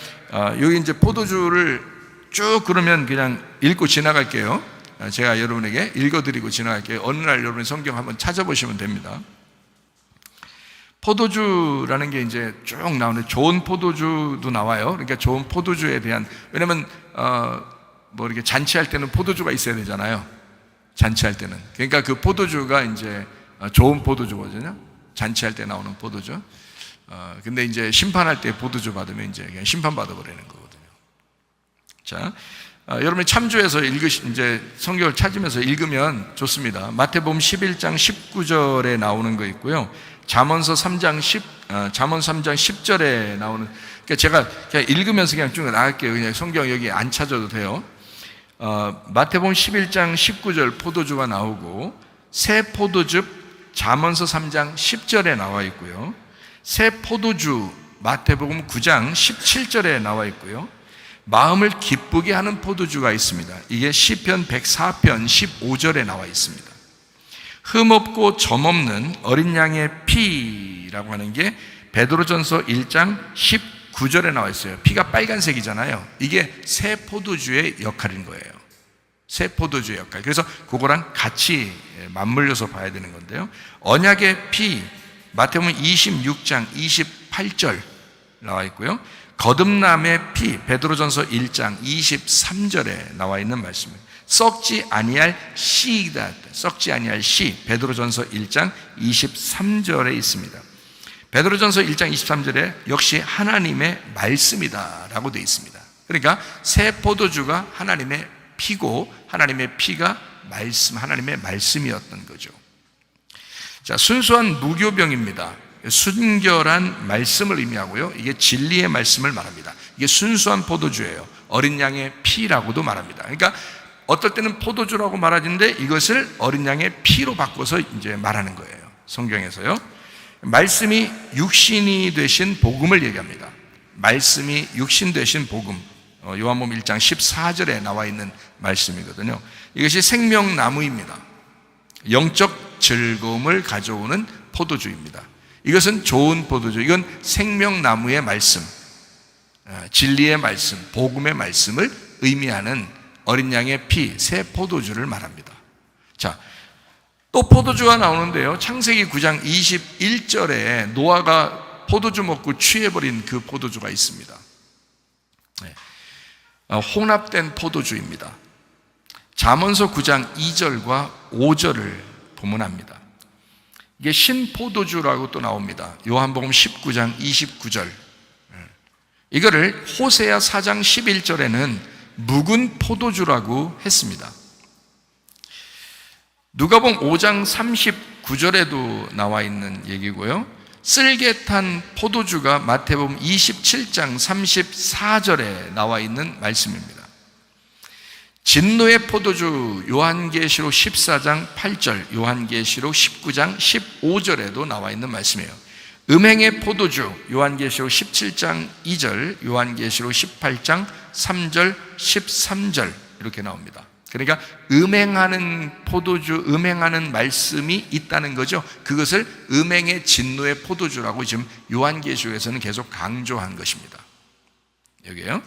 여기 이제 포도주를 쭉 그러면 그냥 읽고 지나갈게요. 제가 여러분에게 읽어드리고 지나갈게요. 어느 날 여러분 성경 한번 찾아보시면 됩니다. 포도주라는 게 이제 쭉 나오는데 좋은 포도주도 나와요. 그러니까 좋은 포도주에 대한, 왜냐면 뭐 이렇게 잔치할 때는 포도주가 있어야 되잖아요. 잔치할 때는. 그러니까 그 포도주가 이제 좋은 포도주거든요. 잔치할 때 나오는 포도주. 근데 이제 심판할 때 포도주 받으면 이제 그냥 심판받아 버리는 거거든요. 자, 여러분이 참조해서 이제 성경을 찾으면서 읽으면 좋습니다. 마태복음 11장 19절에 나오는 거 있고요. 잠언서 3장 10절에 나오는, 그러니까 제가 그냥 읽으면서 그냥 쭉 나갈게요. 그냥 성경 여기 안 찾아도 돼요. 마태복음 11장 19절 포도주가 나오고, 새 포도즙 잠언서 3장 10절에 나와 있고요. 새 포도주 마태복음 9장 17절에 나와 있고요. 마음을 기쁘게 하는 포도주가 있습니다. 이게 시편 104편 15절에 나와 있습니다. 흠없고 점없는 어린 양의 피라고 하는 게 베드로전서 1장 19절에 나와 있어요. 피가 빨간색이잖아요. 이게 새 포도주의 역할인 거예요. 새 포도주의 역할. 그래서 그거랑 같이 맞물려서 봐야 되는 건데요. 언약의 피, 마태복음 26장 28절 나와 있고요. 거듭남의 피, 베드로전서 1장 23절에 나와 있는 말씀입니다. 썩지 아니할 씨이다. 썩지 아니할 씨, 베드로전서 1장 23절에 있습니다. 베드로전서 1장 23절에 역시 하나님의 말씀이다 라고 되어 있습니다. 그러니까 새 포도주가 하나님의 피고 하나님의 피가 말씀, 하나님의 말씀이었던 거죠. 자, 순수한 무교병입니다. 순결한 말씀을 의미하고요. 이게 진리의 말씀을 말합니다. 이게 순수한 포도주예요. 어린 양의 피라고도 말합니다. 그러니까 어떨 때는 포도주라고 말하는데 이것을 어린 양의 피로 바꿔서 이제 말하는 거예요. 성경에서요. 말씀이 육신이 되신 복음을 얘기합니다. 말씀이 육신 되신 복음. 요한복음 1장 14절에 나와 있는 말씀이거든요. 이것이 생명나무입니다. 영적 즐거움을 가져오는 포도주입니다. 이것은 좋은 포도주, 이건 생명나무의 말씀, 진리의 말씀, 복음의 말씀을 의미하는 어린 양의 피, 새 포도주를 말합니다. 자, 또 포도주가 나오는데요. 창세기 9장 21절에 노아가 포도주 먹고 취해버린 그 포도주가 있습니다. 혼합된 포도주입니다. 잠언서 9장 2절과 5절을 보문합니다. 이게 신포도주라고 또 나옵니다. 요한복음 19장 29절. 이거를 호세아 4장 11절에는 묵은 포도주라고 했습니다. 누가복음 5장 39절에도 나와 있는 얘기고요. 쓸개탄 포도주가 마태복음 27장 34절에 나와 있는 말씀입니다. 진노의 포도주 요한계시록 14장 8절, 요한계시록 19장 15절에도 나와 있는 말씀이에요. 음행의 포도주 요한계시록 17장 2절, 요한계시록 18장 3절, 13절 이렇게 나옵니다. 그러니까 음행하는 포도주, 음행하는 말씀이 있다는 거죠. 그것을 음행의 진노의 포도주라고 지금 요한계시록에서는 계속 강조한 것입니다. 여기에요.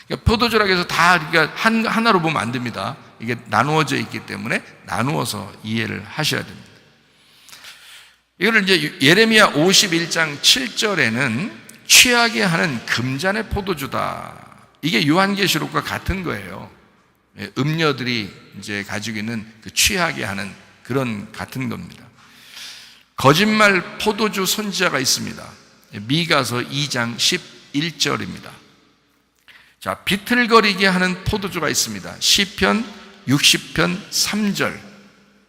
그러니까 포도주라고 해서 다 그러니까 하나로 보면 안 됩니다. 이게 나누어져 있기 때문에 나누어서 이해를 하셔야 됩니다. 이거를 이제 예레미야 51장 7절에는 취하게 하는 금잔의 포도주다. 이게 요한계시록과 같은 거예요. 음녀들이 이제 가지고 있는 그 취하게 하는 그런 같은 겁니다. 거짓말 포도주 선지자가 있습니다. 미가서 2장 11절입니다. 자, 비틀거리게 하는 포도주가 있습니다. 시편 60편 3절,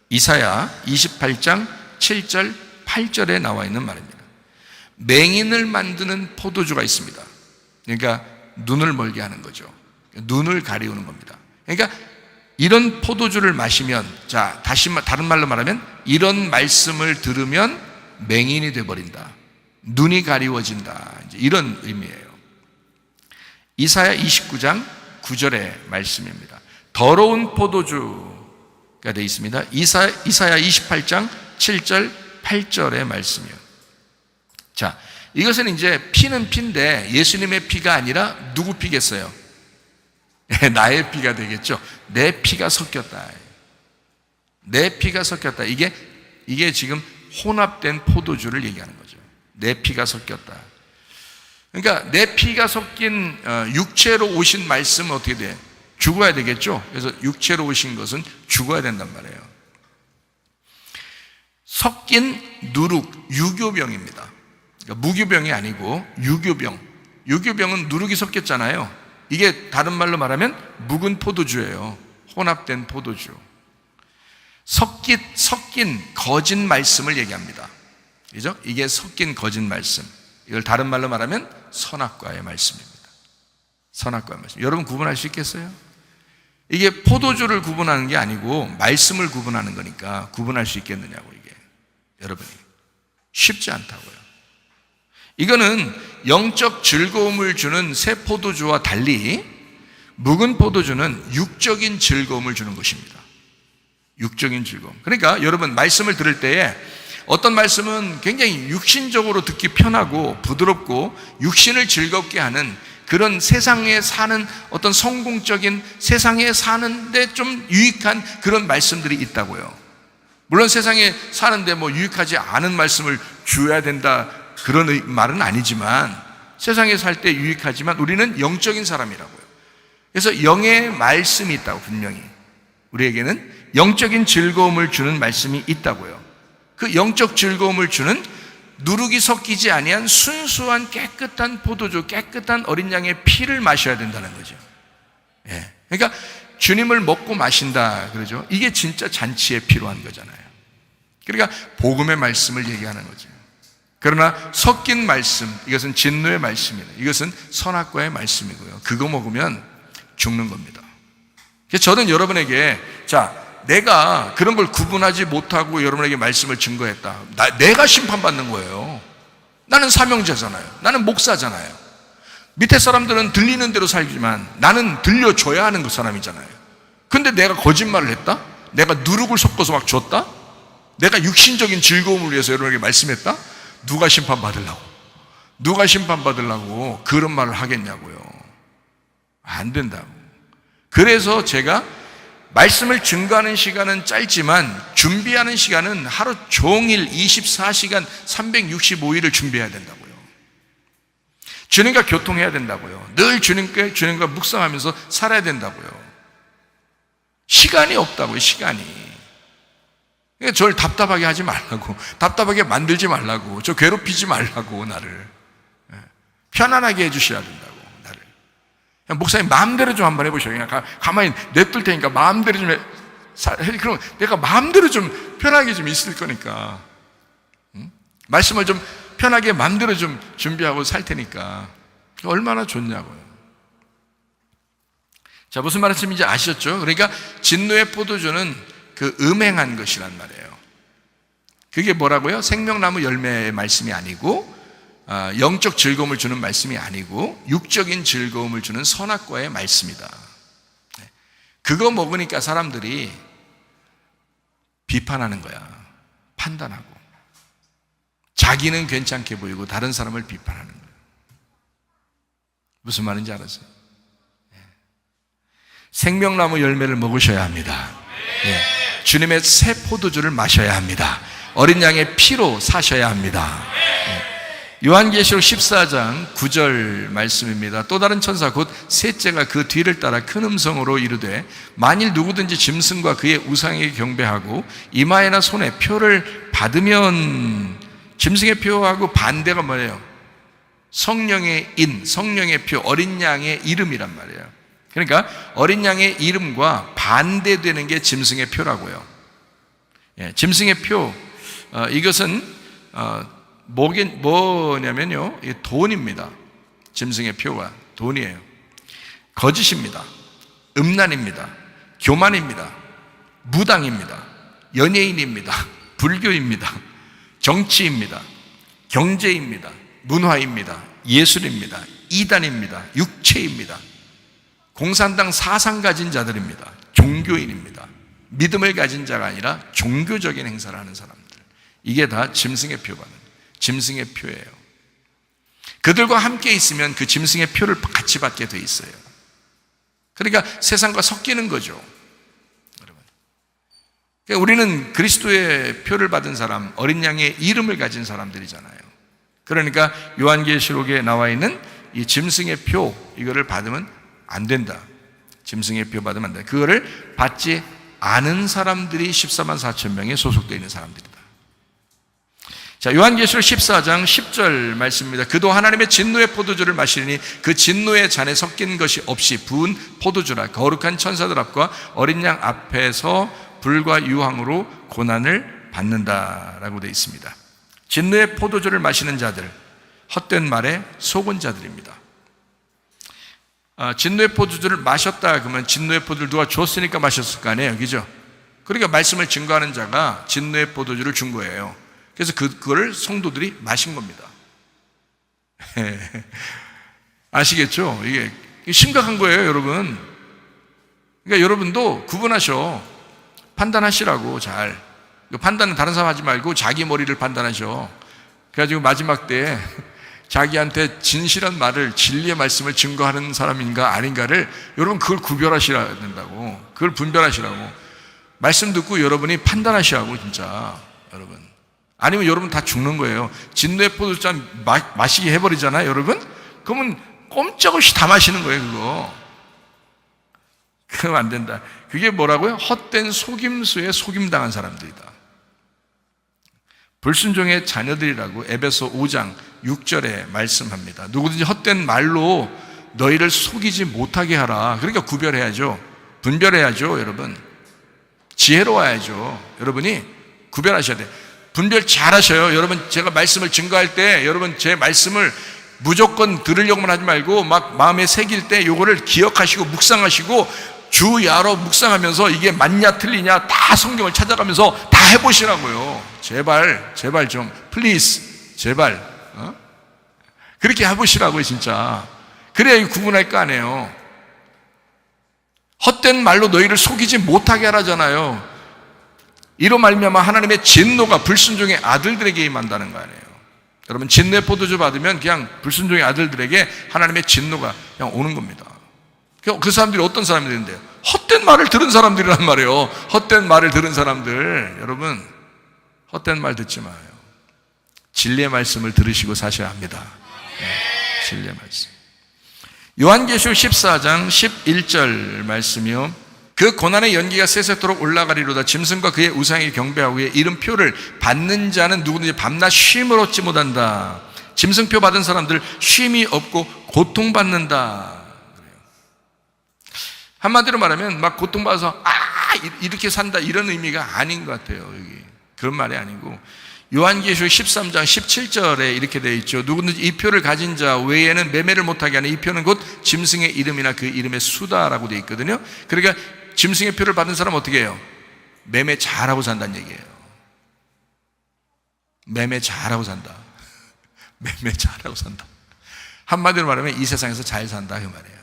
이사야 28장 7절 8절에 나와 있는 말입니다. 맹인을 만드는 포도주가 있습니다. 그러니까 눈을 멀게 하는 거죠. 눈을 가리우는 겁니다. 그러니까 이런 포도주를 마시면, 자, 다른 말로 말하면 이런 말씀을 들으면 맹인이 돼버린다. 눈이 가리워진다. 이제 이런 의미예요. 이사야 29장 9절의 말씀입니다. 더러운 포도주가 되어 있습니다. 이사야 28장 7절 8절의 말씀이요. 자, 이것은 이제 피는 피인데 예수님의 피가 아니라 누구 피겠어요? 나의 피가 되겠죠. 내 피가 섞였다. 내 피가 섞였다. 이게 지금 혼합된 포도주를 얘기하는 거죠. 내 피가 섞였다. 그러니까 내 피가 섞인 육체로 오신 말씀은 어떻게 돼? 죽어야 되겠죠. 그래서 육체로 오신 것은 죽어야 된단 말이에요. 섞인 누룩, 유교병입니다. 그러니까 무교병이 아니고 유교병. 유교병은 누룩이 섞였잖아요. 이게 다른 말로 말하면 묵은 포도주예요. 혼합된 포도주. 섞인 거짓 말씀을 얘기합니다. 그죠? 이게 섞인 거짓 말씀. 이걸 다른 말로 말하면 선악과의 말씀입니다. 선악과의 말씀. 여러분 구분할 수 있겠어요? 이게 포도주를 구분하는 게 아니고 말씀을 구분하는 거니까 구분할 수 있겠느냐고, 이게. 여러분이. 쉽지 않다고요. 이거는 영적 즐거움을 주는 새 포도주와 달리 묵은 포도주는 육적인 즐거움을 주는 것입니다. 육적인 즐거움. 그러니까 여러분 말씀을 들을 때에 어떤 말씀은 굉장히 육신적으로 듣기 편하고 부드럽고 육신을 즐겁게 하는 그런 세상에 사는 어떤 성공적인, 세상에 사는데 좀 유익한 그런 말씀들이 있다고요. 물론 세상에 사는데 뭐 유익하지 않은 말씀을 주어야 된다 그런 말은 아니지만 세상에 살 때 유익하지만 우리는 영적인 사람이라고요. 그래서 영의 말씀이 있다고, 분명히 우리에게는 영적인 즐거움을 주는 말씀이 있다고요. 그 영적 즐거움을 주는 누룩이 섞이지 아니한 순수한 깨끗한 포도주, 깨끗한 어린 양의 피를 마셔야 된다는 거죠. 예. 그러니까 주님을 먹고 마신다 그러죠. 이게 진짜 잔치에 필요한 거잖아요. 그러니까 복음의 말씀을 얘기하는 거죠. 그러나 섞인 말씀, 이것은 진노의 말씀이에요. 이것은 선악과의 말씀이고요. 그거 먹으면 죽는 겁니다. 그래서 저는 여러분에게, 자, 내가 그런 걸 구분하지 못하고 여러분에게 말씀을 증거했다. 내가 심판받는 거예요. 나는 사명자잖아요. 나는 목사잖아요. 밑에 사람들은 들리는 대로 살지만 나는 들려줘야 하는 그 사람이잖아요. 근데 내가 거짓말을 했다? 내가 누룩을 섞어서 막 줬다? 내가 육신적인 즐거움을 위해서 여러분에게 말씀했다? 누가 심판받으려고? 누가 심판받으려고 그런 말을 하겠냐고요. 안 된다고. 그래서 제가 말씀을 증거하는 시간은 짧지만 준비하는 시간은 하루 종일 24시간 365일을 준비해야 된다고요. 주님과 교통해야 된다고요. 늘 주님과 묵상하면서 살아야 된다고요. 시간이 없다고요. 시간이. 그러니까 저를 답답하게 하지 말라고, 답답하게 만들지 말라고, 저 괴롭히지 말라고, 나를 편안하게 해주셔야 된다고. 그냥 목사님 마음대로 좀 한번 해보셔요. 그냥 가만히 냅둘 테니까 마음대로 좀 그럼 내가 마음대로 좀 편하게 좀 있을 거니까, 말씀을 좀 편하게 마음대로 좀 준비하고 살 테니까 얼마나 좋냐고요. 자, 무슨 말씀인지 아셨죠? 그러니까 진노의 포도주는 그 음행한 것이란 말이에요. 그게 뭐라고요? 생명나무 열매의 말씀이 아니고, 영적 즐거움을 주는 말씀이 아니고 육적인 즐거움을 주는 선악과의 말씀이다. 그거 먹으니까 사람들이 비판하는 거야. 판단하고 자기는 괜찮게 보이고 다른 사람을 비판하는 거야. 무슨 말인지 알았어요? 생명나무 열매를 먹으셔야 합니다. 주님의 새 포도주를 마셔야 합니다. 어린 양의 피로 사셔야 합니다. 요한계시록 14장 9절 말씀입니다. 또 다른 천사 곧 셋째가 그 뒤를 따라 큰 음성으로 이르되 만일 누구든지 짐승과 그의 우상에게 경배하고 이마에나 손에 표를 받으면, 짐승의 표하고 반대가 뭐예요? 성령의 인, 성령의 표, 어린 양의 이름이란 말이에요. 그러니까 어린 양의 이름과 반대되는 게 짐승의 표라고요. 짐승의 표, 이것은 뭐냐면요, 돈입니다. 짐승의 표가 돈이에요. 거짓입니다. 음란입니다. 교만입니다. 무당입니다. 연예인입니다. 불교입니다. 정치입니다. 경제입니다. 문화입니다. 예술입니다. 이단입니다. 육체입니다. 공산당 사상 가진 자들입니다. 종교인입니다. 믿음을 가진 자가 아니라 종교적인 행사를 하는 사람들. 이게 다 짐승의 표받는 짐승의 표예요. 그들과 함께 있으면 그 짐승의 표를 같이 받게 돼 있어요. 그러니까 세상과 섞이는 거죠, 여러분. 그러니까 우리는 그리스도의 표를 받은 사람, 어린 양의 이름을 가진 사람들이잖아요. 그러니까 요한계시록에 나와 있는 이 짐승의 표, 이거를 받으면 안 된다. 짐승의 표 받으면 안 된다. 그거를 받지 않은 사람들이 14만 4천 명에 소속되어 있는 사람들이다. 자, 요한계시록 14장 10절 말씀입니다. 그도 하나님의 진노의 포도주를 마시니 그 진노의 잔에 섞인 것이 없이 부은 포도주라. 거룩한 천사들 앞과 어린 양 앞에서 불과 유황으로 고난을 받는다라고 되어 있습니다. 진노의 포도주를 마시는 자들, 헛된 말에 속은 자들입니다. 진노의 포도주를 마셨다 그러면 진노의 포도주를 누가 줬으니까 마셨을 거 아니에요, 그죠? 그러니까 말씀을 증거하는 자가 진노의 포도주를 준 거예요. 그래서 그거를 성도들이 마신 겁니다. 아시겠죠? 이게 심각한 거예요, 여러분. 그러니까 여러분도 구분하셔. 판단하시라고. 잘. 판단은 다른 사람 하지 말고 자기 머리를 판단하셔. 그래가지고 마지막 때 자기한테 진실한 말을, 진리의 말씀을 증거하는 사람인가 아닌가를 여러분 그걸 구별하셔야 된다고. 그걸 분별하시라고. 말씀 듣고 여러분이 판단하시라고, 진짜. 여러분. 아니면 여러분 다 죽는 거예요. 진노의 포도주잔 마시게 해버리잖아요, 여러분. 그러면 꼼짝없이 다 마시는 거예요, 그거. 그러면 안 된다. 그게 뭐라고요? 헛된 속임수에 속임당한 사람들이다. 불순종의 자녀들이라고 에베소 5장 6절에 말씀합니다. 누구든지 헛된 말로 너희를 속이지 못하게 하라. 그러니까 구별해야죠. 분별해야죠, 여러분. 지혜로워야죠. 여러분이 구별하셔야 돼요. 분별 잘 하셔요. 여러분, 제가 말씀을 증거할 때 여러분 제 말씀을 무조건 들으려고만 하지 말고 막 마음에 새길 때 요거를 기억하시고 묵상하시고 주야로 묵상하면서 이게 맞냐 틀리냐 다 성경을 찾아가면서 다 해보시라고요. 제발 좀 플리즈 제발 그렇게 해보시라고요. 진짜 그래야 구분할 거 아니에요. 헛된 말로 너희를 속이지 못하게 하라잖아요. 이로 말미암아 하나님의 진노가 불순종의 아들들에게 임한다는 거 아니에요. 여러분, 진노의 포도주 받으면 그냥 불순종의 아들들에게 하나님의 진노가 그냥 오는 겁니다. 그 사람들이 어떤 사람들인데요? 헛된 말을 들은 사람들이란 말이에요. 헛된 말을 들은 사람들. 여러분, 헛된 말 듣지 마요. 진리의 말씀을 들으시고 사셔야 합니다. 네, 진리의 말씀. 요한계시록 14장 11절 말씀이요. 그 고난의 연기가 세세토록 올라가리로다. 짐승과 그의 우상이 경배하고 그의 이름표를 받는 자는 누구든지 밤낮 쉼을 얻지 못한다. 짐승표 받은 사람들 쉼이 없고 고통받는다. 한마디로 말하면 막 고통받아서 이렇게 산다 이런 의미가 아닌 것 같아요. 여기 그런 말이 아니고 요한계시록 13장 17절에 이렇게 되어 있죠. 누구든지 이 표를 가진 자 외에는 매매를 못하게 하는 이 표는 곧 짐승의 이름이나 그 이름의 수다라고 되어 있거든요. 그러니까 짐승의 표를 받은 사람은 어떻게 해요? 매매 잘하고 산다는 얘기예요. 매매 잘하고 산다. 매매 잘하고 산다. 한마디로 말하면 이 세상에서 잘 산다 그 말이에요.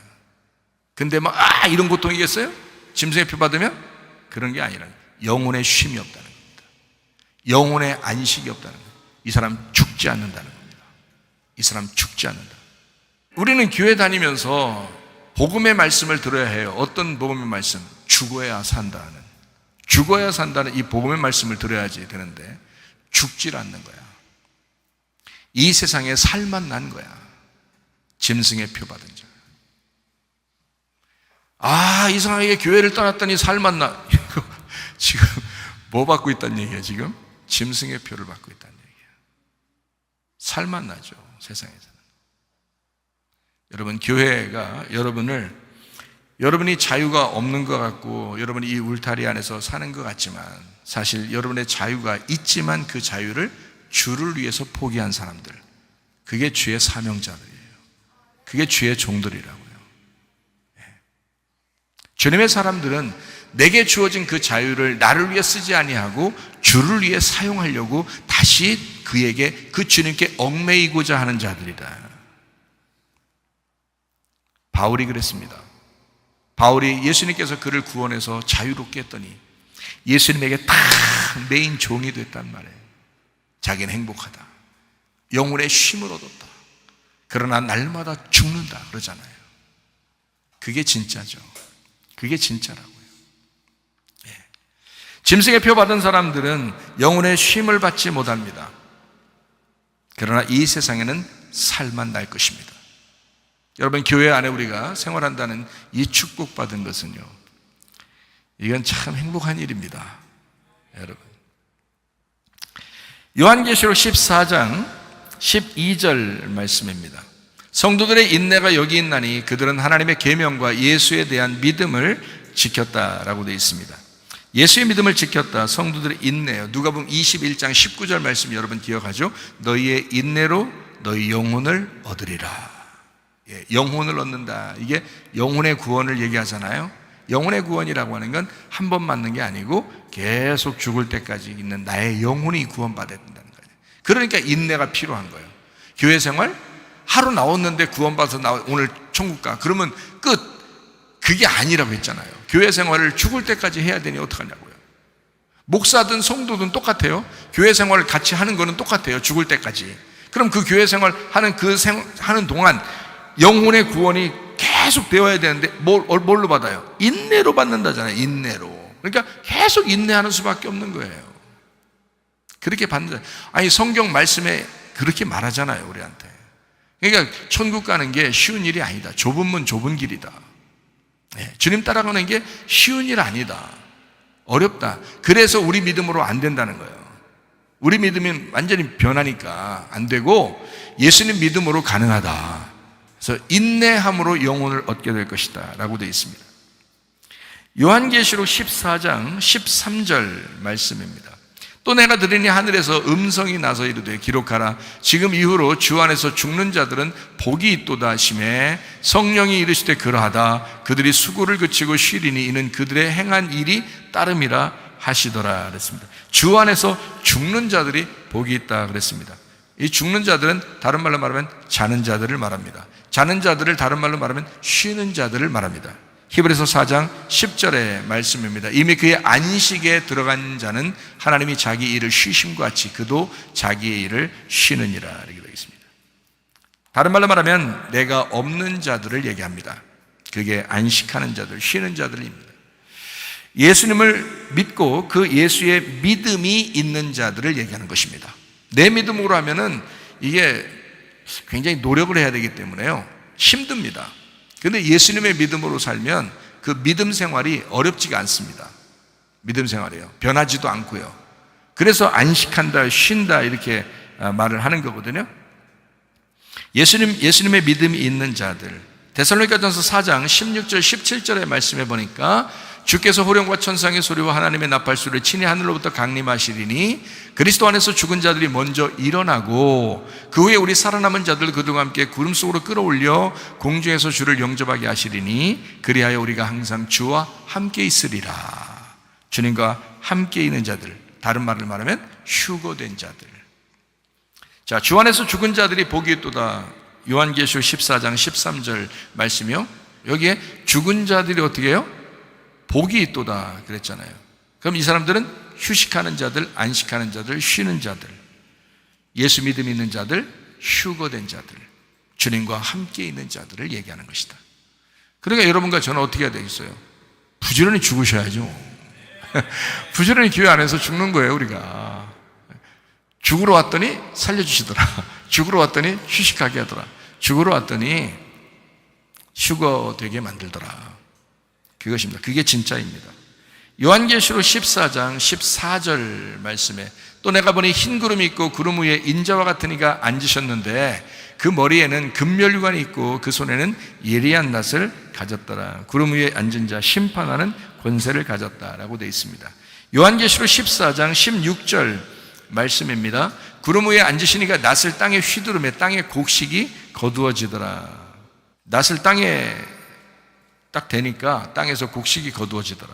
근데 막 이런 고통이겠어요? 짐승의 표 받으면? 그런 게 아니라 영혼의 쉼이 없다는 겁니다. 영혼의 안식이 없다는 겁니다. 이 사람 죽지 않는다는 겁니다. 이 사람 죽지 않는다. 우리는 교회 다니면서 복음의 말씀을 들어야 해요. 어떤 복음의 말씀? 죽어야 산다는 이 복음의 말씀을 들어야지 되는데 죽질 않는 거야. 이 세상에 살만 난 거야. 짐승의 표 받은 자. 이상하게 교회를 떠났더니 살만 나. 지금 뭐 받고 있다는 얘기야 지금? 짐승의 표를 받고 있다는 얘기야. 살만 나죠, 세상에서는. 여러분, 교회가 여러분이 자유가 없는 것 같고 여러분이 이 울타리 안에서 사는 것 같지만 사실 여러분의 자유가 있지만 그 자유를 주를 위해서 포기한 사람들, 그게 주의 사명자들이에요. 그게 주의 종들이라고요. 주님의 사람들은 내게 주어진 그 자유를 나를 위해 쓰지 아니하고 주를 위해 사용하려고 다시 그에게, 그 주님께 얽매이고자 하는 자들이다. 바울이 그랬습니다. 바울이 예수님께서 그를 구원해서 자유롭게 했더니 예수님에게 딱 메인 종이 됐단 말이에요. 자기는 행복하다. 영혼의 쉼을 얻었다. 그러나 날마다 죽는다 그러잖아요. 그게 진짜죠. 그게 진짜라고요. 짐승의 표 받은 사람들은 영혼의 쉼을 받지 못합니다. 그러나 이 세상에는 살만 날 것입니다. 여러분, 교회 안에 우리가 생활한다는 이 축복받은 것은요, 이건 참 행복한 일입니다. 여러분, 요한계시록 14장 12절 말씀입니다. 성도들의 인내가 여기 있나니 그들은 하나님의 계명과 예수에 대한 믿음을 지켰다라고 되어 있습니다. 예수의 믿음을 지켰다. 성도들의 인내요. 누가복음 21장 19절 말씀 여러분 기억하죠? 너희의 인내로 너희 영혼을 얻으리라. 영혼을 얻는다. 이게 영혼의 구원을 얘기하잖아요. 영혼의 구원이라고 하는 건 한 번 맞는 게 아니고 계속 죽을 때까지 있는 나의 영혼이 구원받아야 된다는 거예요. 그러니까 인내가 필요한 거예요. 교회 생활 하루 나왔는데 구원받아서 오늘 천국 가. 그러면 끝. 그게 아니라고 했잖아요. 교회 생활을 죽을 때까지 해야 되니 어떡하냐고요. 목사든 성도든 똑같아요. 교회 생활을 같이 하는 거는 똑같아요. 죽을 때까지. 그럼 그 교회 생활 하는 동안 영혼의 구원이 계속 되어야 되는데 뭘로 받아요? 인내로 받는다잖아요. 인내로. 그러니까 계속 인내하는 수밖에 없는 거예요. 그렇게 받는다. 아니, 성경 말씀에 그렇게 말하잖아요, 우리한테. 그러니까 천국 가는 게 쉬운 일이 아니다. 좁은 문 좁은 길이다. 주님 따라가는 게 쉬운 일 아니다. 어렵다. 그래서 우리 믿음으로 안 된다는 거예요. 우리 믿음은 완전히 변하니까 안 되고 예수님 믿음으로 가능하다. 그래서 인내함으로 영혼을 얻게 될 것이다 라고 되어 있습니다. 요한계시록 14장 13절 말씀입니다. 또 내가 들으니 하늘에서 음성이 나서 이르되 기록하라. 지금 이후로 주 안에서 죽는 자들은 복이 있도다 하시매 성령이 이르시되 그러하다. 그들이 수고를 그치고 쉬리니 이는 그들의 행한 일이 따름이라 하시더라 그랬습니다. 주 안에서 죽는 자들이 복이 있다 그랬습니다. 이 죽는 자들은 다른 말로 말하면 자는 자들을 말합니다. 자는 자들을 다른 말로 말하면 쉬는 자들을 말합니다. 히브리서 4장 10절의 말씀입니다. 이미 그의 안식에 들어간 자는 하나님이 자기 일을 쉬심과 같이 그도 자기의 일을 쉬느니라 이렇게 되어 있습니다. 다른 말로 말하면 내가 없는 자들을 얘기합니다. 그게 안식하는 자들, 쉬는 자들입니다. 예수님을 믿고 그 예수의 믿음이 있는 자들을 얘기하는 것입니다. 내 믿음으로 하면은 이게 굉장히 노력을 해야 되기 때문에요. 힘듭니다. 그런데 예수님의 믿음으로 살면 그 믿음 생활이 어렵지가 않습니다. 믿음 생활이에요. 변하지도 않고요. 그래서 안식한다, 쉰다 이렇게 말을 하는 거거든요. 예수님의 믿음이 있는 자들, 데살로니가전서 4장 16절 17절의 말씀에 보니까 주께서 호령과 천상의 소리와 하나님의 나팔소리를 친히 하늘로부터 강림하시리니 그리스도 안에서 죽은 자들이 먼저 일어나고 그 후에 우리 살아남은 자들 그들과 함께 구름 속으로 끌어올려 공중에서 주를 영접하게 하시리니 그리하여 우리가 항상 주와 함께 있으리라. 주님과 함께 있는 자들, 다른 말을 말하면 휴거된 자들. 자, 주 안에서 죽은 자들이 복이 있도다. 요한계시록 14장 13절 말씀이요. 여기에 죽은 자들이 어떻게 해요? 복이 있도다 그랬잖아요. 그럼 이 사람들은 휴식하는 자들, 안식하는 자들, 쉬는 자들, 예수 믿음 있는 자들, 휴거된 자들, 주님과 함께 있는 자들을 얘기하는 것이다. 그러니까 여러분과 저는 어떻게 해야 되겠어요? 부지런히 죽으셔야죠. 부지런히 교회 안에서 죽는 거예요. 우리가 죽으러 왔더니 살려주시더라. 죽으러 왔더니 휴식하게 하더라. 죽으러 왔더니 휴거되게 만들더라. 그것입니다. 그게 진짜입니다. 요한계시록 14장 14절 말씀에 또 내가 보니 흰 구름이 있고 구름 위에 인자와 같은 이가 앉으셨는데 그 머리에는 금면류관이 있고 그 손에는 예리한 낫을 가졌더라. 구름 위에 앉은 자 심판하는 권세를 가졌다라고 되어 있습니다. 요한계시록 14장 16절 말씀입니다. 구름 위에 앉으시니가 낫을 땅에 휘두르매 땅의 곡식이 거두어지더라. 낫을 땅에 딱 대니까 땅에서 곡식이 거두어지더라.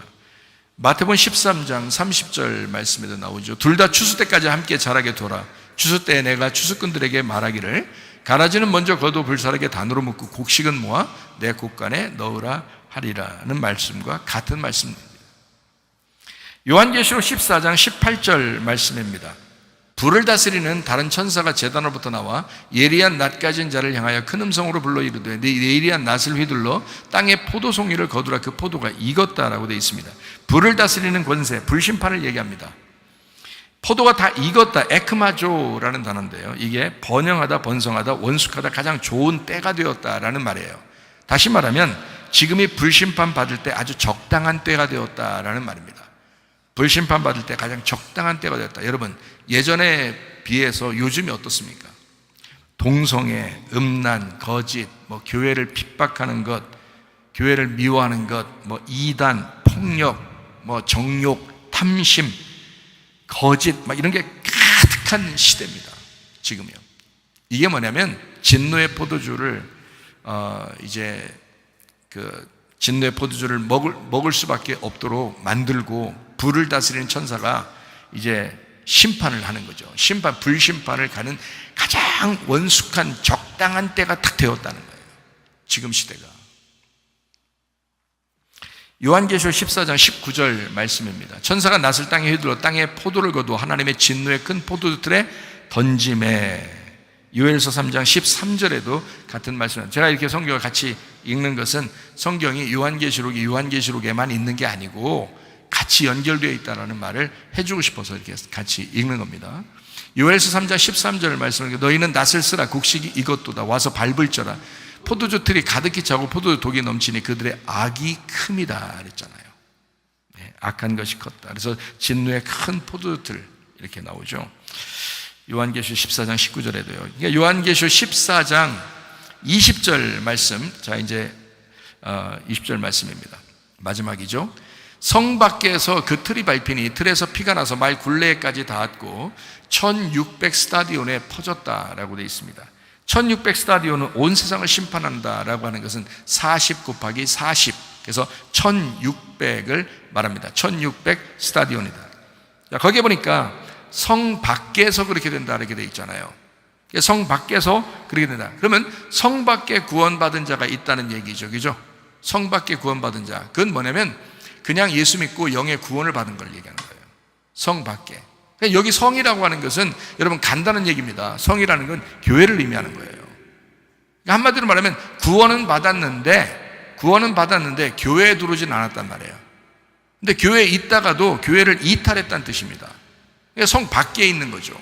마태복음 13장 30절 말씀에도 나오죠. 둘 다 추수 때까지 함께 자라게 둬라. 추수 때에 내가 추수꾼들에게 말하기를 가라지는 먼저 거두 불사르게 단으로 묶고 곡식은 모아 내 곡간에 넣으라 하리라는 말씀과 같은 말씀입니다. 요한계시록 14장 18절 말씀입니다. 불을 다스리는 다른 천사가 제단으로부터 나와 예리한 낫 가진 자를 향하여 큰 음성으로 불러 이르되 네 예리한 낫을 휘둘러 땅에 포도송이를 거두라. 그 포도가 익었다라고 되어 있습니다. 불을 다스리는 권세, 불심판을 얘기합니다. 포도가 다 익었다, 에크마조라는 단어인데요, 이게 번영하다, 번성하다, 원숙하다 가장 좋은 때가 되었다라는 말이에요. 다시 말하면 지금이 불심판 받을 때 아주 적당한 때가 되었다라는 말입니다. 불심판 받을 때 가장 적당한 때가 되었다. 여러분, 예전에 비해서 요즘이 어떻습니까? 동성애, 음란, 거짓, 교회를 핍박하는 것, 교회를 미워하는 것, 이단, 폭력, 정욕, 탐심, 거짓, 이런 게 가득한 시대입니다. 지금이요. 이게 뭐냐면 진노의 포도주를 이제 진노의 포도주를 먹을 수밖에 없도록 만들고 불을 다스리는 천사가 이제 심판을 하는 거죠. 불심판을 가는 가장 원숙한 적당한 때가 딱 되었다는 거예요. 지금 시대가. 요한계시록 14장 19절 말씀입니다. 천사가 낫을 땅에 휘둘러 땅에 포도를 거두어 하나님의 진노의 큰 포도틀에 던짐에. 요엘서 3장 13절에도 같은 말씀입니다. 제가 이렇게 성경을 같이 읽는 것은 성경이 요한계시록이 요한계시록에만 있는 게 아니고 같이 연결되어 있다는 말을 해주고 싶어서 이렇게 같이 읽는 겁니다. 요엘서 3장 13절 말씀을 너희는 낫을 쓰라 곡식이 이것도다 와서 밟을져라 포도주 틀이 가득히 차고 포도주 독이 넘치니 그들의 악이 큼이다 그랬잖아요. 네, 악한 것이 컸다. 그래서 진노의 큰 포도주 틀 이렇게 나오죠. 요한계시록 14장 19절에도요. 그러니까 요한계시록 14장 20절 말씀, 자 이제 20절 말씀입니다. 마지막이죠. 성 밖에서 그 틀이 밟히니 틀에서 피가 나서 말 굴레까지 닿았고 1600 스타디온에 퍼졌다라고 되어 있습니다. 1600 스타디온은 온 세상을 심판한다라고 하는 것은 40 곱하기 40, 그래서 1600을 말합니다. 1600 스타디온이다. 자, 거기에 보니까 성 밖에서 그렇게 된다 이렇게 되어 있잖아요. 성 밖에서 그렇게 된다. 그러면 성 밖에 구원받은 자가 있다는 얘기죠, 그죠? 성 밖에 구원받은 자, 그건 뭐냐면 그냥 예수 믿고 영의 구원을 받은 걸 얘기하는 거예요. 성 밖에. 그러니까 여기 성이라고 하는 것은 여러분 간단한 얘기입니다. 성이라는 건 교회를 의미하는 거예요. 그러니까 한마디로 말하면 구원은 받았는데 교회에 들어오진 않았단 말이에요. 근데 교회에 있다가도 교회를 이탈했다는 뜻입니다. 그러니까 성 밖에 있는 거죠.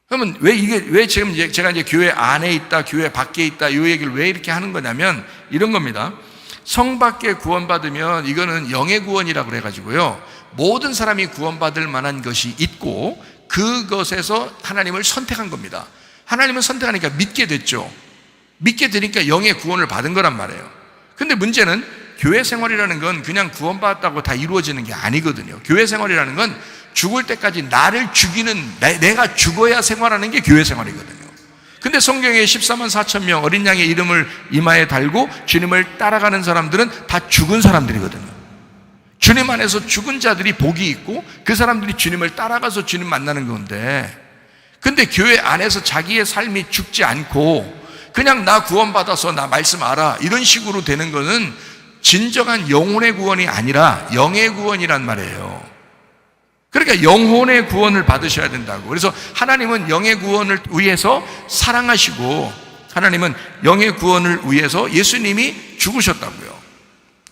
그러면 왜 지금 제가 이제 교회 안에 있다, 교회 밖에 있다, 이 얘기를 왜 이렇게 하는 거냐면 이런 겁니다. 성 밖에 구원받으면 이거는 영의 구원이라고 그래가지고요. 모든 사람이 구원받을 만한 것이 있고 그것에서 하나님을 선택한 겁니다. 하나님을 선택하니까 믿게 됐죠. 믿게 되니까 영의 구원을 받은 거란 말이에요. 근데 문제는 교회 생활이라는 건 그냥 구원받았다고 다 이루어지는 게 아니거든요. 교회 생활이라는 건 죽을 때까지 나를 죽이는, 내가 죽어야 생활하는 게 교회 생활이거든요. 근데 성경에 14만 4천 명 어린 양의 이름을 이마에 달고 주님을 따라가는 사람들은 다 죽은 사람들이거든요. 주님 안에서 죽은 자들이 복이 있고 그 사람들이 주님을 따라가서 주님 만나는 건데, 근데 교회 안에서 자기의 삶이 죽지 않고 그냥 나 구원받아서 나 말씀 알아 이런 식으로 되는 거는 진정한 영혼의 구원이 아니라 영의 구원이란 말이에요. 그러니까 영혼의 구원을 받으셔야 된다고. 그래서 하나님은 영의 구원을 위해서 사랑하시고 하나님은 영의 구원을 위해서 예수님이 죽으셨다고요.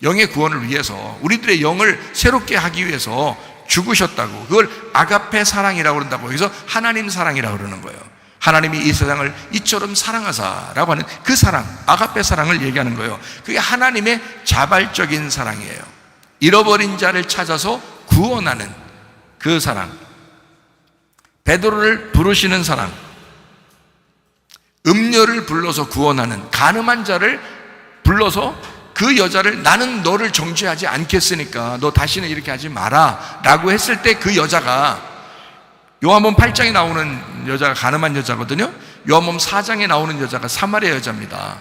영의 구원을 위해서 우리들의 영을 새롭게 하기 위해서 죽으셨다고. 그걸 아가페 사랑이라고 그런다고. 그래서 하나님 사랑이라고 그러는 거예요. 하나님이 이 세상을 이처럼 사랑하사라고 하는 그 사랑, 아가페 사랑을 얘기하는 거예요. 그게 하나님의 자발적인 사랑이에요. 잃어버린 자를 찾아서 구원하는 그 사랑, 베드로를 부르시는 사랑, 음녀를 불러서 구원하는, 가늠한 자를 불러서 그 여자를 나는 너를 정죄하지 않겠으니까 너 다시는 이렇게 하지 마라 라고 했을 때 그 여자가, 요한복음 8장에 나오는 여자가 가늠한 여자거든요. 요한복음 4장에 나오는 여자가 사마리아 여자입니다.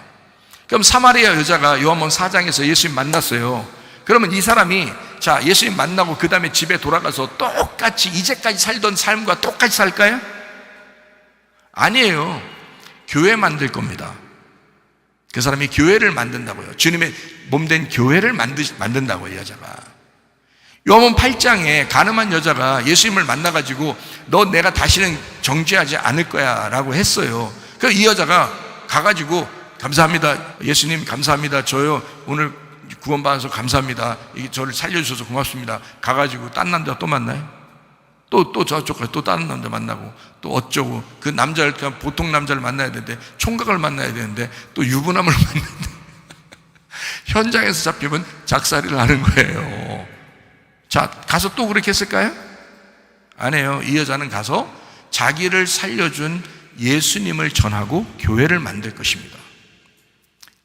그럼 사마리아 여자가 요한복음 4장에서 예수님 만났어요. 그러면 이 사람이 자 예수님 만나고 그 다음에 집에 돌아가서 똑같이 이제까지 살던 삶과 똑같이 살까요? 아니에요. 교회 만들 겁니다. 그 사람이 교회를 만든다고요. 주님의 몸된 교회를 만든다고요. 이 여자가. 요한복음 8장에 가늠한 여자가 예수님을 만나가지고 너 내가 다시는 정죄하지 않을 거야 라고 했어요. 그래서 이 여자가 가가지고 감사합니다. 예수님 감사합니다. 저요 오늘 구원받아서 감사합니다. 저를 살려주셔서 고맙습니다. 가가지고 딴 남자 또 만나요? 또 저쪽 가서 또 다른 남자 만나고 또 어쩌고 그 남자를 그냥 보통 남자를 만나야 되는데 총각을 만나야 되는데 또 유부남을 만나는데 현장에서 잡히면 작살이를 하는 거예요. 자, 가서 또 그렇게 했을까요? 아니에요. 이 여자는 가서 자기를 살려준 예수님을 전하고 교회를 만들 것입니다.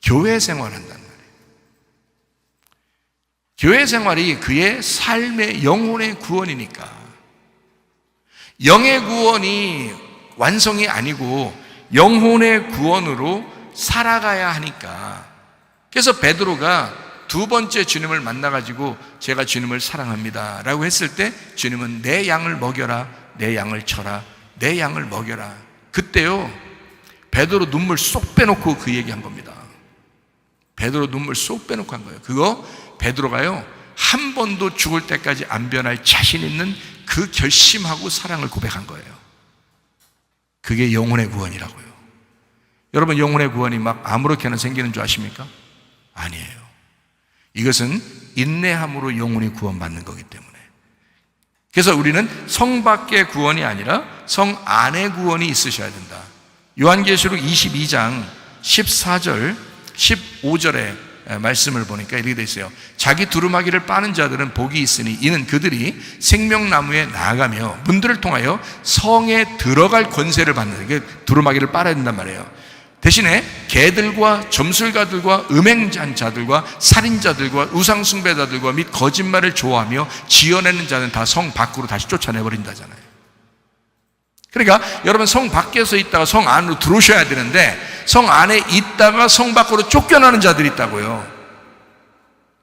교회 생활한다는 거예요. 교회 생활이 그의 삶의 영혼의 구원이니까. 영의 구원이 완성이 아니고 영혼의 구원으로 살아가야 하니까. 그래서 베드로가 두 번째 주님을 만나가지고 제가 주님을 사랑합니다 라고 했을 때 주님은 내 양을 먹여라, 내 양을 쳐라, 내 양을 먹여라. 그때요 베드로 눈물 쏙 빼놓고 그 얘기한 겁니다. 베드로 눈물 쏙 빼놓고 한 거예요. 그거 베드로가요 한 번도 죽을 때까지 안 변할 자신 있는 그 결심하고 사랑을 고백한 거예요. 그게 영혼의 구원이라고요. 여러분 영혼의 구원이 막 아무렇게나 생기는 줄 아십니까? 아니에요. 이것은 인내함으로 영혼이 구원받는 거기 때문에. 그래서 우리는 성 밖의 구원이 아니라 성 안의 구원이 있으셔야 된다. 요한계시록 22장 14절 15절에 말씀을 보니까 이렇게 되어 있어요. 자기 두루마기를 빠는 자들은 복이 있으니 이는 그들이 생명나무에 나아가며 문들을 통하여 성에 들어갈 권세를 받는, 이게 두루마기를 빨아야 된단 말이에요. 대신에 개들과 점술가들과 음행자들과 살인자들과 우상숭배자들과 및 거짓말을 좋아하며 지어내는 자는 다 성 밖으로 다시 쫓아내버린다잖아요. 그러니까 여러분, 성 밖에서 있다가 성 안으로 들어오셔야 되는데 성 안에 있다가 성 밖으로 쫓겨나는 자들이 있다고요.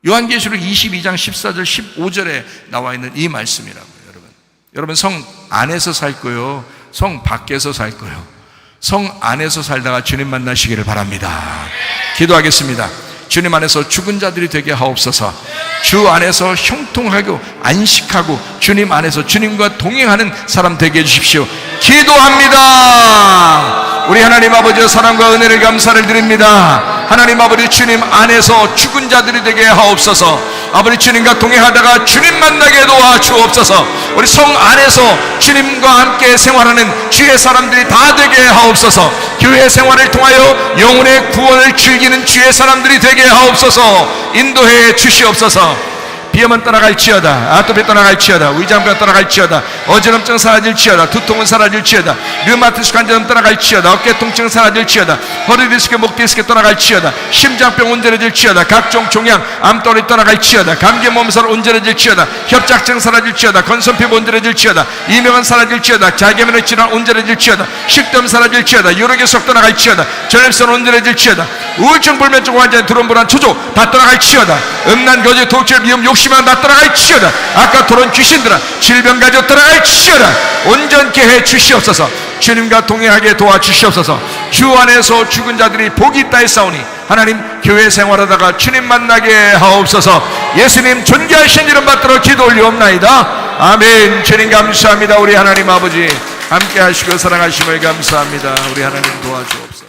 요한계시록 22장 14절 15절에 나와 있는 이 말씀이라고요. 여러분 성 안에서 살 거요, 성 밖에서 살 거요. 성 안에서 살다가 주님 만나시기를 바랍니다. 기도하겠습니다. 주님 안에서 죽은 자들이 되게 하옵소서. 주 안에서 형통하고 안식하고 주님 안에서 주님과 동행하는 사람 되게 해주십시오. 기도합니다. 우리 하나님 아버지의 사랑과 은혜를 감사를 드립니다. 하나님 아버지, 주님 안에서 죽은 자들이 되게 하옵소서. 아버지, 주님과 동행하다가 주님 만나게 도와주옵소서. 우리 성 안에서 주님과 함께 생활하는 주의 사람들이 다 되게 하옵소서. 교회 생활을 통하여 영혼의 구원을 즐기는 주의 사람들이 되게 하옵소서. 인도해 주시옵소서. 비염은 떠나갈지어다, 아토피 떠나갈지어다, 위장병 떠나갈지어다, 어지럼증 사라질지어다, 두통은 사라질지어다, 류마티스 관절염 떠나갈지어다, 어깨 통증 사라질지어다, 허리 디스크, 목 디스크 떠나갈지어다, 심장병 온전해질지어다, 각종 종양, 암덩어리 떠나갈지어다, 감기 몸살 온전해질지어다, 협착증 사라질지어다, 건선피부 온전해질지어다, 이명은 사라질지어다, 자기면의 질환 온전해질지어다, 식도염 사라질지어다, 요로계속 떠나갈지어다, 전립선 온전해질지어다, 우울증, 불면증 환자의 두런 불안, 초조 다 떠나갈지어다, 음란, 거짓, 독질, 미움, 욕심은 다 떠나갈지어다, 아까 토론 귀신들아 질병 가지고 떠나갈지어다. 온전케 해 주시옵소서. 주님과 동행하게 도와주시옵소서. 주 안에서 죽은 자들이 복이 있다 했사오니 하나님, 교회 생활하다가 주님 만나게 하옵소서. 예수님 존귀하신 이름 받들어 기도 올리옵나이다. 아멘. 주님 감사합니다. 우리 하나님 아버지 함께 하시고 사랑하심을 감사합니다. 우리 하나님 도와주옵소서.